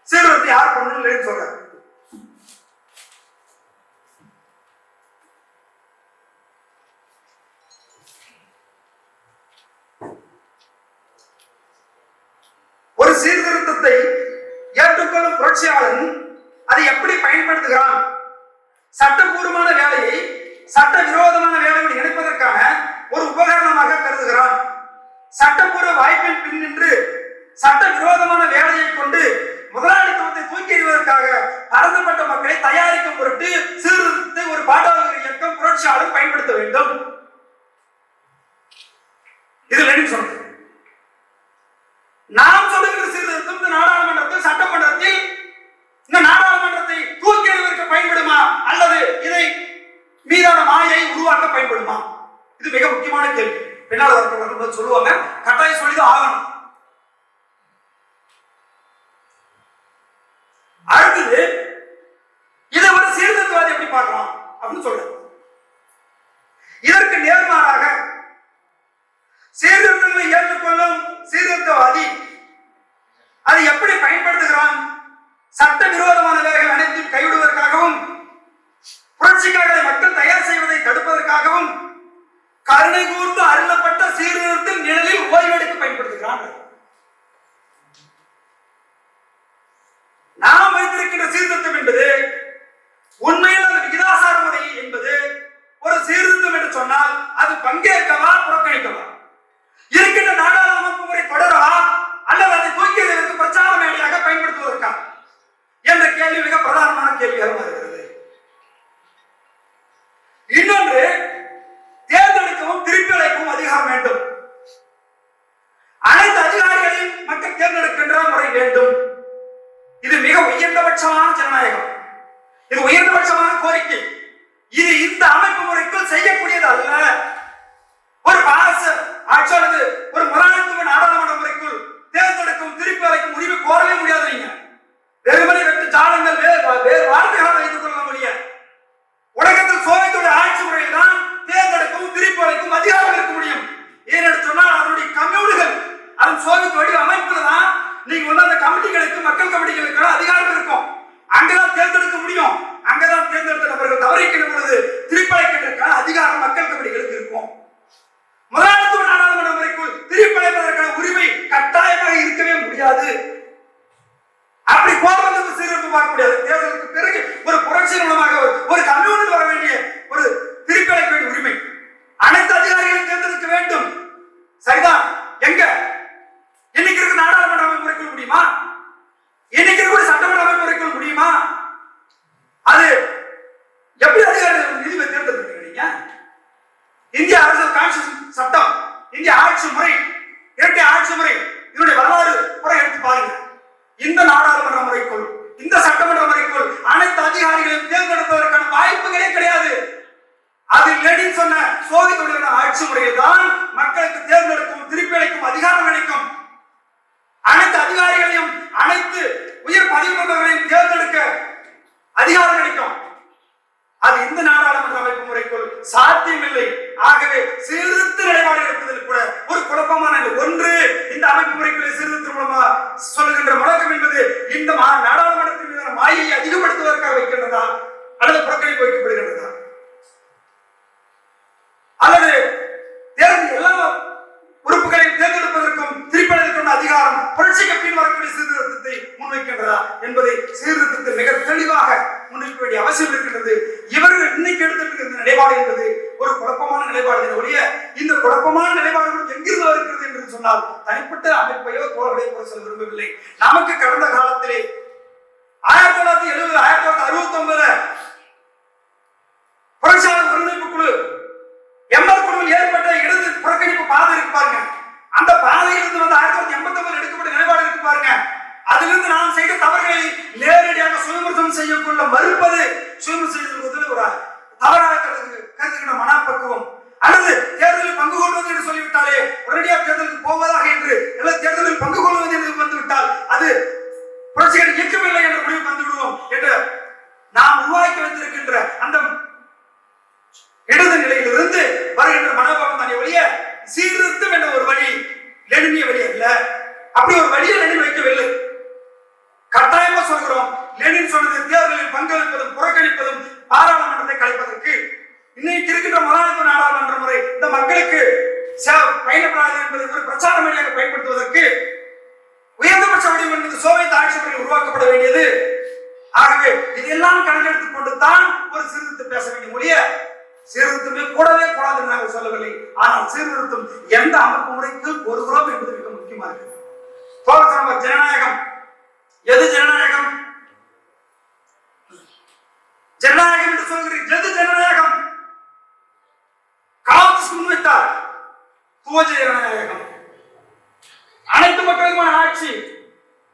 சீர்திருத்தத்தை யார் பண்ணணும் லெனின் சொல்றார். ஒரு சீர்திருத்தத்தை ஏற்றுக்கொள்ளும் புரட்சியாளன் அதை எப்படி பயன்படுத்துகிறான்? சட்டபூர்வமான வேலையை சட்டவிரோதமான வேலையோடு இணைப்பதற்கான ஒரு உபகரணமாக கருதுகிறான். சட்டப்பூர்வ வாய்ப்பின் பின் நின்று சட்டவிரோதமான வேலையை கொண்டு முதலாளித்துவத்தை தூக்கி எறிவதற்காக பரந்தப்பட்ட மக்களை தயாரிக்கும் பொருட்டு சீர்திருத்தத்தை ஒரு பாட்டாளர் இயக்கம் புரட்சியாளர் பயன்படுத்த வேண்டும். இது லெனின் சொன்னது. நாம் சொல்லுகிற சீர்திருத்தம் இந்த நாடாளுமன்றத்தில், சட்டமன்றத்தில் இந்த நாடாளுமன்றத்தை தூக்கி எறிவதற்கு பயன்படுமா, அல்லது இதை மீதான மாயை உருவாக்க பயன்படுமா? இது மிக முக்கியமான கேள்வி. பின்னால் சொல்லுவாங்க, கட்டாயம் சொல்லி தேர்ந்தெடுக்கின்ற முறை வேண்டும். இது மிக உயர்ந்தபட்சமான ஜனநாயகம். இது உயர்ந்தபட்சமான கோரிக்கை. இது இந்த அமைப்பு முறைக்குள் செய்யக்கூடியது அல்ல. ஒரு பாச ஆட்சியாளது ஒரு முதலாளித்துவ நாடாளுமன்ற முறைக்குள் தேர்ந்தெடுக்கும் திருப்பி அழைக்கும் உரிமை கோரவே முடியாது. நீங்க வெறுமனை வெற்று ஜாலங்கள் வேறு வார்த்தைகளால் வைத்துக் கொள்ள முடியாது. உலகத்தில் சோவியத்தோட ஆட்சி முறையில் தான் தேர்ந்தெடுக்கும் திருப்பி அழைக்கும் அதிகாரம் இருக்க முடியும். ஏனென்று சொன்னால் அதனுடைய கம்யூனிகள் அதன் சோவியத் வடிவ அமைப்புல தான் நீங்க அந்த கமிட்டிகளுக்கு மக்கள் கமிட்டிகளுக்கு அதிகாரம் இருக்கும். அங்கதான் தேர்ந்தெடுக்க முடியும். அங்கதான் தேர்ந்தெடுத்த நபர்கள் தவறிக்கின்ற பொழுது திருப்பி அழைக்கின்ற அதிகாரம் மக்கள் கமிட்டிகளுக்கு இருக்கும். முதலாளித்துவ நாடாளுமன்ற முறைக்குள் திருப்பி அழைப்பதற்கான உரிமை கட்டாயமாக இருக்கவே முடியாது. அப்படி கோபத்துக்கு சீர்திருத்தம் பார்க்க முடியாது. தேர்தலுக்கு பிறகு ஒரு புரட்சி மூலமாக ஒரு கம்யூனிட்டி வர வேண்டிய ஒரு திருப்பி அழைக்க வேண்டிய உரிமை அனைத்து அதிகாரிகளையும் தேர்ந்தெடுக்க வேண்டும். சரிதான். எங்க இன்னைக்கு இருக்க நாடாளுமன்ற அமைப்பு முறைக்குள் முடியுமா? இன்னைக்கு இருக்க சட்டமன்ற அமைப்பு முறைக்குள் முடியுமா? அது எப்படி அதிகாரிகள் நிதியை தேர்ந்தெடுக்கிறீங்க? இந்திய அரசியல் கான்ஸ்டிடியூஷன் சட்டம், இந்திய ஆட்சி முறை, இரட்டை ஆட்சி முறை, இதனுடைய வரலாறு கூட எடுத்து பாருங்க. இந்த நாடாளுமன்ற முறைக்குள் இந்த சட்டமன்ற முறைக்குள் அனைத்து அதிகாரிகளையும் தேர்ந்தெடுப்பதற்கான வாய்ப்புகளே கிடையாது. அது லெனின் சொன்ன சோவியத் ஆட்சி முறையில் தான் மக்களுக்கு தேர்ந்தெடுக்கும் திருப்பி அளிக்கும் அதிகாரம் கிடைக்கும். அனைத்து அதிகாரிகளையும் அனைத்து உயர் பதவிகளையும் தேர்ந்தெடுக்க அதிகாரம் கிடைக்கும். அது இந்த நாடாளுமன்ற அமைப்பு முறைக்குள் சாத்தியமில்லை. ஆகவே சீர்திருத்த நிலைப்பாடு எடுப்பதில் கூட ஒரு குழப்பமான ஒன்று. இந்த அமைப்பு முறைக்குள் சீர்திருத்த மூலமா சொல்லுகின்ற முழக்கம் என்பது இந்த நாடாளுமன்றத்தின் மீதான மாயை அதிகப்படுத்துவதற்காக வைக்கின்றதா அல்லது புறக்கணிப்பு வைக்கப்படுகின்றதா அல்லது தேர்தல் எல்லா உறுப்புகளையும் தேர்ந்தெடுப்பதற்கும் திருப்பதற்கும் அதிகாரம் புரட்சிக்கு பின் வரக்கூடிய சீர்திருத்தத்தை முன்வைக்கின்றதா என்பதை சீர்திருத்தத்தில் மிக தெளிவாக முன்வைக்க வேண்டிய அவசியம் இருக்கின்றது. இவர்கள் இன்னைக்கு எடுத்திருக்கிற நிலைப்பாடு என்பது ஒரு குழப்பமான நிலைப்பாடு. ஒழிய இந்த குழப்பமான நிலைப்பாடுகள் எங்கிருந்து வருகிறது என்று சொன்னால் தனிப்பட்ட அமைப்பையோ தோழர்களையோ கூட சொல்ல விரும்பவில்லை. நமக்கு கடந்த காலத்திலே 1970 1969 புரட்சியாளர் ஒருங்கிணைப்பு குழு எம்எல் குழுவில் ஏற்பட்ட இடது புறக்கணிப்பு பாதை இருக்கு பாருங்க. அந்த பாதையிலிருந்து வந்து 1989 எடுக்கப்பட்ட நிலைப்பாடு இருக்கு பாருங்க. அதிலிருந்து நாம் செய்த தவறுகளை நேரடியாக சுயவிமர்சனம் செய்யக்குள்ள மறுப்பது சுயவிமர்சனத்தில் ஒரு தவறாக கருதுகின்ற மனப்பக்குவம் அல்லது தேர்தலில் பங்கு கொள்வது என்று சொல்லிவிட்டாலே உடனடியாக தேர்தலுக்கு போவதாக என்று அல்லது தேர்தலில் பங்கு கொள்வது என்று வந்துவிட்டால் அது புரட்சிகள் இயக்கவில்லை என்ற முடிவு வந்து விடுவோம் என்று நாம் உருவாக்கி வைத்திருக்கின்ற அந்த இடது நிலையிலிருந்து வருகின்ற மனோபாவம் தானே ஒழிய சீர்திருத்தம் என்ற ஒரு வழி லெனினிய வழி அல்ல. அப்படி ஒரு வழியை லெனின் வைக்கவில்லை. கட்டாயமா சொல்கிறோம், லெனின் சொன்னது தேர்தலில் பங்களிப்பதும் புறக்கணிப்பதும் பாராளுமன்றத்தை கலைப்பதற்கு. இன்னைக்கு இருக்கின்ற முதலாளித்துவ நாடாளுமன்ற முறை இந்த மக்களுக்கு பயன்படாது என்பதை ஒரு பிரச்சார வழியாக பயன்படுத்துவதற்கு உயர்ந்தபட்ச வடிவம் என்பது சோவியத் ஆட்சி முறையில் உருவாக்கப்பட வேண்டியது. ஆகவே இதெல்லாம் கணக்கெடுத்துக் கொண்டுதான் ஒரு சீர்திருத்தம் பேச வேண்டிய முடிய சீர்திருத்தமே கூடவே கூடாது என்று நாங்கள் சொல்லவில்லை. ஆனால் சீர்திருத்தம் எந்த அமைப்பு முறைக்கு பொறுக்கிறோம் என்பது மிக முக்கியமா இருக்கு. ஜனநாயகம் எது ஜனநாயகம்? ஜனநாயகம் என்று சொல்கிறீர்கள், எது ஜனநாயகம்? காங்கிரஸ் முன்வைத்தார் துவஜ ஜனநாயகம். அனைத்து மக்களுக்குமான ஆட்சி,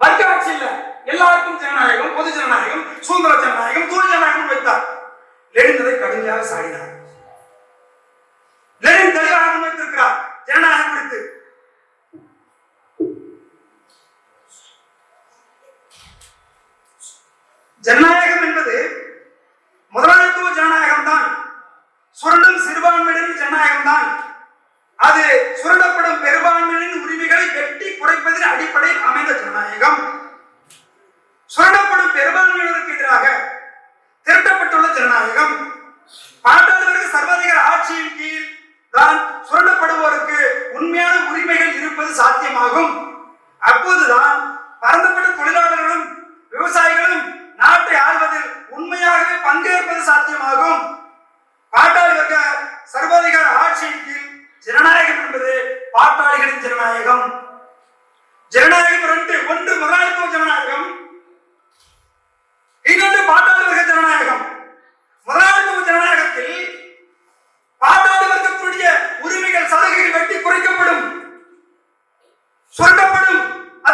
வர்க்க ஆட்சி இல்ல, எல்லாருக்கும் ஜனநாயகம், பொது ஜனநாயகம், சுதந்திர ஜனநாயகம், துவஜ ஜனநாயகம் வைத்தார். லெனின் அதை கடுமையாக சாடினார். லெனின் தெளிவாக முன்வைத்திருக்கிறார் ஜனநாயகம் குறித்து. ஜனநாயகம் என்பது முதலாளித்துவ ஜனநாயகம் தான், சுரண்டும் சிறுபான்மையினரின் ஜனநாயகம் தான். அது சுரண்டப்படும் பெரும்பான்மையினரின் உரிமைகளை வெட்டி குறைப்பதின் அடிப்படையில் அமைந்த ஜனநாயகம். சுரண்டப்படும் பெரும்பான்மையினருக்கு எதிராக திரட்டப்பட்டுள்ள ஜனநாயகம். பாட்டாளர்களுக்கு சர்வாதிகார ஆட்சியின் கீழ் தான் சுரண்டப்படுவோருக்கு உண்மையான உரிமைகள் இருப்பது சாத்தியமாகும். அப்போதுதான் பரந்தப்பட்ட தொழிலாளர்களும் விவசாயிகளும் நாட்டை ஆள்கின்ற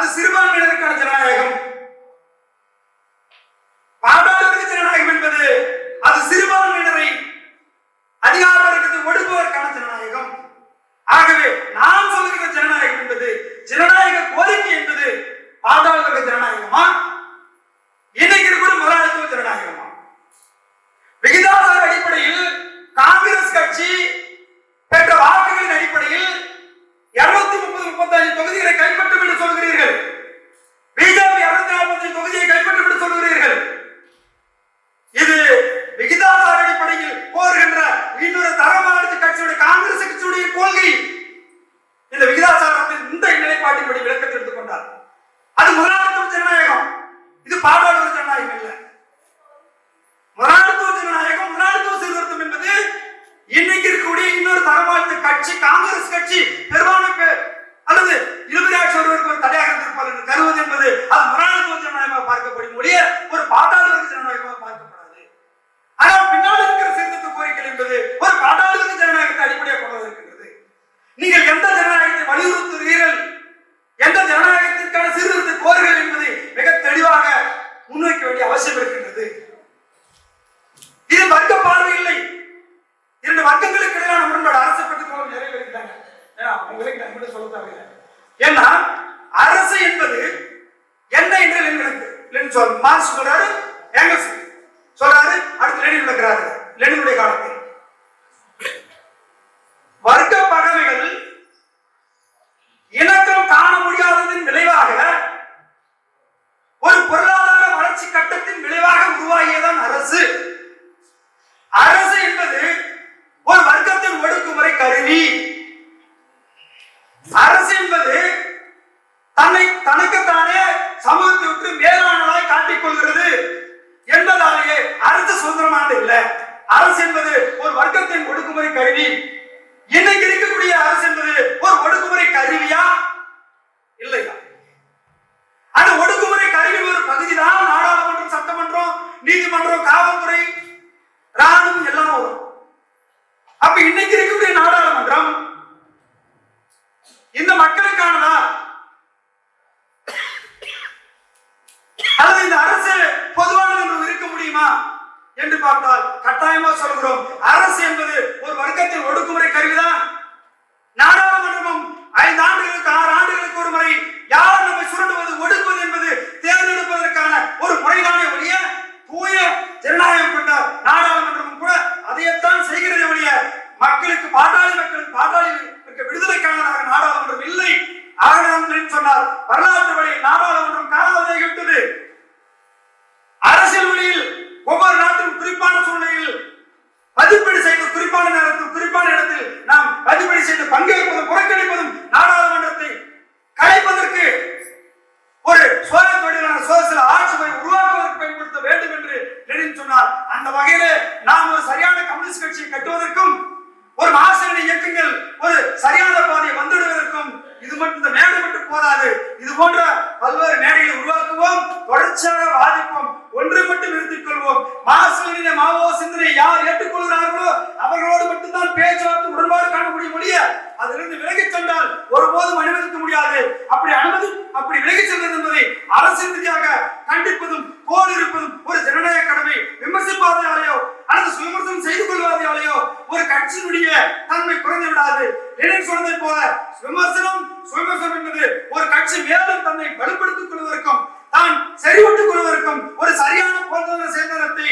அது சிறுபான்மையினருக்கான ஜனநாயகம். பாட்டாளி வர்க்க ஜனநாயகம் என்பது அது சிறுபான்மையினரை அதிகார வர்க்கத்தை ஒடுக்குவதற்கான ஜனநாயகம். ஆகவே நாம் சொல்லுகிற ஜனநாயகம் என்பது, ஜனநாயக கோரிக்கை என்பது பாட்டாளி வர்க்க ஜனநாயகமா, இன்னைக்கு இருக்கிற முதலாளித்துவ ஜனநாயகமா? விகிதாசார அடிப்படையில் காங்கிரஸ் கட்சி பெற்ற வாக்குகளின் அடிப்படையில் 235 தொகுதிகளை கைப்பற்றும் என்று சொல்கிறீர்கள். பிஜேபி 245 தொகுதியை கைப்பற்றும் என்று சொல்கிறீர்கள். இது விகிதாசார அடிப்படையில் கோருகின்ற இன்னொரு தரமான கட்சியுடைய காங்கிரஸ் கட்சியுடைய கொள்கை. இந்த விகிதாசாரத்தின் இந்த நிலைப்பாட்டின்படி விளக்கத்தை எடுத்துக் கொண்டார். அது முதலாளித்துவ ஜனநாயகம், இது பாட்டாளி ஜனநாயகம் இல்லை. முதலாளித்துவ ஜனநாயகம், முதலாளித்துவ சீர்திருத்தம் என்பது இன்னைக்கு இருக்கக்கூடிய இன்னொரு தரமான கட்சி காங்கிரஸ் கட்சி பெரும்பான்மை அல்லது இருபது ஆட்சி வருவதற்கு ஒரு தடையாக இருந்திருப்பார் என்று கருவது என்பது அது முதலாளித்துவ ஜனநாயகமாக பார்க்கப்படும் ஒழிய ஒரு பாட்டாளி வர்க்க ஜனநாயகமாக பார்க்கப்படாது. ஆனால் பின்னால் இருக்கிற சீர்திருத்த கோரிக்கை என்பது ஒரு பாட்டாளி வர்க்க ஜனநாயகத்தை அடிப்படையாக கொண்டதாக இருக்கின்றது. நீங்கள் எந்த ஜனநாயகத்தை வலியுறுத்துகிறீர்கள், எந்த ஜனநாயகத்திற்கான சீர்திருத்த கோருங்கள் என்பதை மிக தெளிவாக முன்வைக்க வேண்டிய அவசியம் இருக்கின்றது. இது வர்க்க பார்வை இல்லை. இரண்டு வர்க்கங்களுக்கு இடையிலான முரண்பாடு அரசு பற்றி நிறைவேறிட்டாங்க. உங்களுக்கு நான் கூட சொல்ல தேவையில்லை. ஏன்னா அரசு என்பது என்ன என்று லெனின் மார்க்ஸ் சொல்றாரு, ஏங்கல்ஸ் சொல்றாரு, அடுத்து லெனின் விளக்குறாரு. லெனினுடைய காலத்தில் வர்க்க பகைமைகள் இணக்கம் காண முடியாததின் விளைவாக ஒரு பொருளாதார வளர்ச்சி கட்டத்தின் விளைவாக உருவாகியதான் அரசு. அரசு என்பது ஒரு வர்க்கத்தின் ஒடுக்குமுறை கருவி. அரசு என்பது தனக்குத்தானே சமூகத்தை விட்டு மேலானதாய் காட்டிக் கொள்கிறது என்பதாலேயே அரசு சுதந்திரமானது இல்லை. அரசு என்பது ஒரு வர்க்கத்தின் ஒடுக்குமுறை கருவி. இன்னைக்கு இருக்கக்கூடிய அரசு என்பது ஒரு ஒடுக்குமுறை கருவியா இல்லையா? அந்த ஒடுக்குமுறை கருவியின் ஒரு பகுதிதான் நாடாளுமன்றம், சட்டமன்றம், நீதிமன்றம், காவல்துறை, ராணுவம் எல்லாம் வரும். அப்ப இன்னைக்கு இருக்கக்கூடிய நாடாளுமன்றம் இந்த மக்களுக்கானதா அல்லது இந்த அரசு பொதுவானது என்று இருக்க முடியுமா என்று பார்த்தால் கட்டாயமா சொல்கிறோம், அரசு என்பது ஒரு வர்க்கத்தின் ஒடுக்குமுறை கருவிதான். நாடாளுமன்றமும் 5 ஆண்டுகளுக்கு 6 ஆண்டுகளுக்கு ஒரு முறை யார் நம்மை சுரண்டுவது ஒடுக்குவது என்பது தேர்ந்தெடுப்பதற்கான ஒரு முறைதானே ஒழிய தூய ஜனநாயகம் கொண்ட நாடாளுமன்றமும் கூட அதையத்தான் செய்கிறது ஒழிய மக்களுக்கு பாட்டாளி விடுதலைக்கான நாடாளுமன்றம் இல்லை. ஆகவே சொன்னார், வரலாற்று வழியில் நாடாளுமன்றம் காலாவதியாகி விட்டது. அரசியல் வழியில் ஒவ்வொரு நாட்டிலும் குறிப்பான சூழ்நிலையில் மதிப்பீடு செய்து குறிப்பான நேரத்தில் குறிப்பான இடத்தில் நாம் மதிப்பீடு செய்து பங்கேற்பதும் புறக்கணிப்பதும் நாடாளுமன்றத்தை கலைப்பதற்கு ஒரு சுயதொழிலான சோசியல் ஆட்சி முறை உருவாக்குவதற்கு பயன்படுத்த வேண்டும் என்று லெனின் சொன்னார். அந்த வகையிலே நாம் ஒரு சரியான கம்யூனிஸ்ட் கட்சியை கட்டுவதற்கும் ஒரு மாசணி இயக்கங்கள் ஒரு சரியான பாதையை வந்துடுவதற்கும் இது மட்டும் இந்த மேடை மட்டும் போதாது. இது போன்ற பல்வேறு மேடைகளை உருவாக்குவோம், தொடர்ச்சியாக வாதிப்போம், ஒன்றை மட்டும் நிறுத்திக் கொள்வோம். மாசணிய மாவோ சிந்தனை யார் ஏற்றுக்கொள்கிறார்களோ அவர்களோடு மட்டும்தான் பேச்சுவார்த்தை உடன்பாடு காண முடியும் ஒழிய அதிலிருந்து விலகிச் சென்றால் ஒருபோதும் அனுமதிக்க முடியாது. அப்படி விலகிச் சென்றது என்பதை அரசின் ரீதியாக கண்டிப்பதும் போல் இருப்பதும் ஒரு ஜனநாயக கடமை. விமர்சிப்பதாலேயோ அல்லது சுயமர்சனம் செய்து கொள்வதாலேயோ ஒரு கட்சியினுடைய தன்மை குறைந்து விடாது. லெனின் சொன்னதை போல விமர்சனம் என்பது ஒரு கட்சி மேலும் தன்னை வலுப்படுத்திக் கொள்வதற்கும் தான் சரிபட்டுக் கொள்வதற்கும் ஒரு சரியான போராட்ட செயல்திறத்தை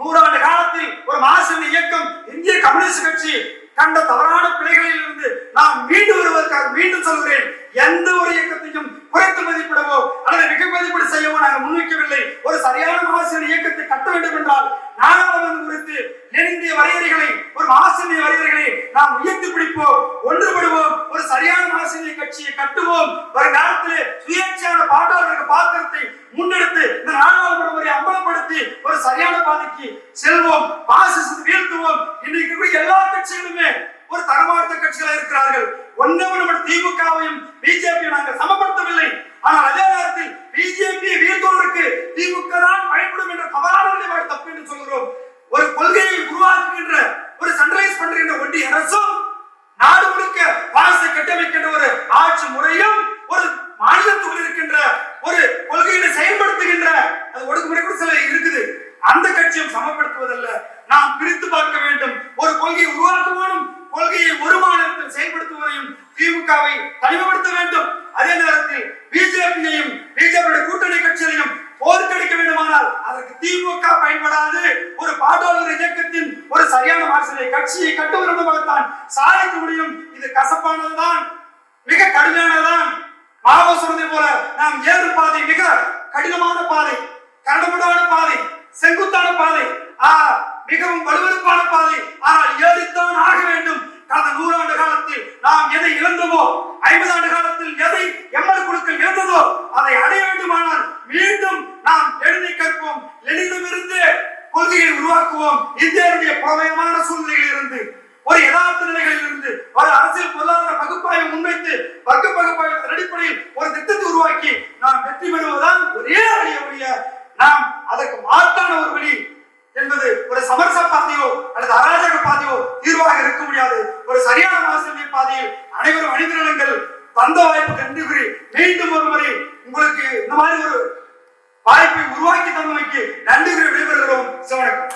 100 ஆண்டு காலத்தில் ஒரு மாசணி இயக்கம் இந்திய கம்யூனிஸ்ட் கட்சி கண்ட தவறான பிழைகளில் இருந்து நாம் மீண்டு வருவதற்காக மீண்டும் சொல்கிறேன், எந்த ஒரு இயக்கத்தையும் குறைத்து மதிப்பிடவோ அல்லது மிக மதிப்பீடு செய்யவோ நாங்கள் முன்வைக்கவில்லை. ஒரு சரியான மாசணி இயக்கத்தை கட்ட வேண்டும் என்றால் நாடாளுமன்றம் குறித்து நெருங்கிய வரையறைகளை ஒரு மாசணி வரையறைகளை நாம் உயர்த்தி பிடிப்போம், ஒன்றுபடுவோம், ஒரு சரியான மாசணி கட்சியை கட்டுவோம். வருங்காலத்திலே சுயேட்சையான பாட்டாளர்களுக்கு பாத்திரத்தை முன்னெடுத்து இந்த நாடாளுமன்ற முறையை அம்பலப்படுத்தி ஒரு சரியான பாதைக்கு செல்வோம், பாசிசத்தை வீழ்த்துவோம். இன்னைக்கு எல்லா கட்சிகளுமே ஒரு தரமார்த்த கட்சிகளா இருக்கிறார்கள். ஒன்னவன் திமுகவையும் பிஜேபியும் நாங்கள் சமப்படுத்தவில்லை. ஆனால் அதே நேரத்தில் பிஜேபி வீழ்த்துவதற்கு திமுக தான் பயன்படும் என்ற தவறான நிலைப்பாடு தப்பு என்று சொல்கிறோம். ஒரு கொள்கையை உருவாக்குகின்ற ஒரு சென்ட்ரலைஸ் பண்ற ஒன்றிய அரசும் நாடு முழுக்க பாசை கட்டமைக்கின்ற ஒரு ஆட்சி முறையும் ஒரு மாநிலத்துக்குள் இருக்கின்ற சாதிக்க முடியும். இது கசப்பானதுதான், மிக கடுமையானதுதான். மாவோ சொன்னதை போல நாம் ஏறும் பாதை மிக கடினமான பாதை, கரடுமுரடான பாதை, செங்குத்தான பாதை, மிகவும் வலுவெழுப்பான பாதை. ஆனால் ஏறித்தான் ஆக வேண்டும். கடந்த 100 ஆண்டு காலத்தில் நாம் எதை இழந்தோமோ, 50 ஆண்டு காலத்தில் எதை எம்எல் குழுக்கள் இழந்ததோ, அதை அடைய வேண்டுமானால் மீண்டும் நாம் எழுதி கற்போம். லெனினிடமிருந்து கொள்கையை உருவாக்குவோம். இந்தியாவுடைய பலவீனமான சூழ்நிலைகளில் இருந்து, ஒரு யதார்த்த நிலைகளில் இருந்து, ஒரு அரசியல் பொருளாதார பகுப்பாய்வை முன்வைத்து வர்க்க பகுப்பாய்வு அடிப்படையில் ஒரு திட்டத்தை உருவாக்கி நாம் வெற்றி பெறுவதுதான் ஒரே வழிய நாம் அதற்கு மாற்றான ஒரு வழி என்பது ஒரு சமரச பாதையோ அல்லது அராஜக பாதையோ தீர்வாக இருக்க முடியாது. ஒரு சரியான மாசமே பாதையில் அனைவரும் அணிதிரளுங்கள். தந்த வாய்ப்பு கண்டு மீண்டும் ஒரு முறை உங்களுக்கு இந்த மாதிரி ஒரு வாய்ப்பை உருவாக்கி தந்தமைக்கு நன்றி விடைபெறுகிறோம். வணக்கம்.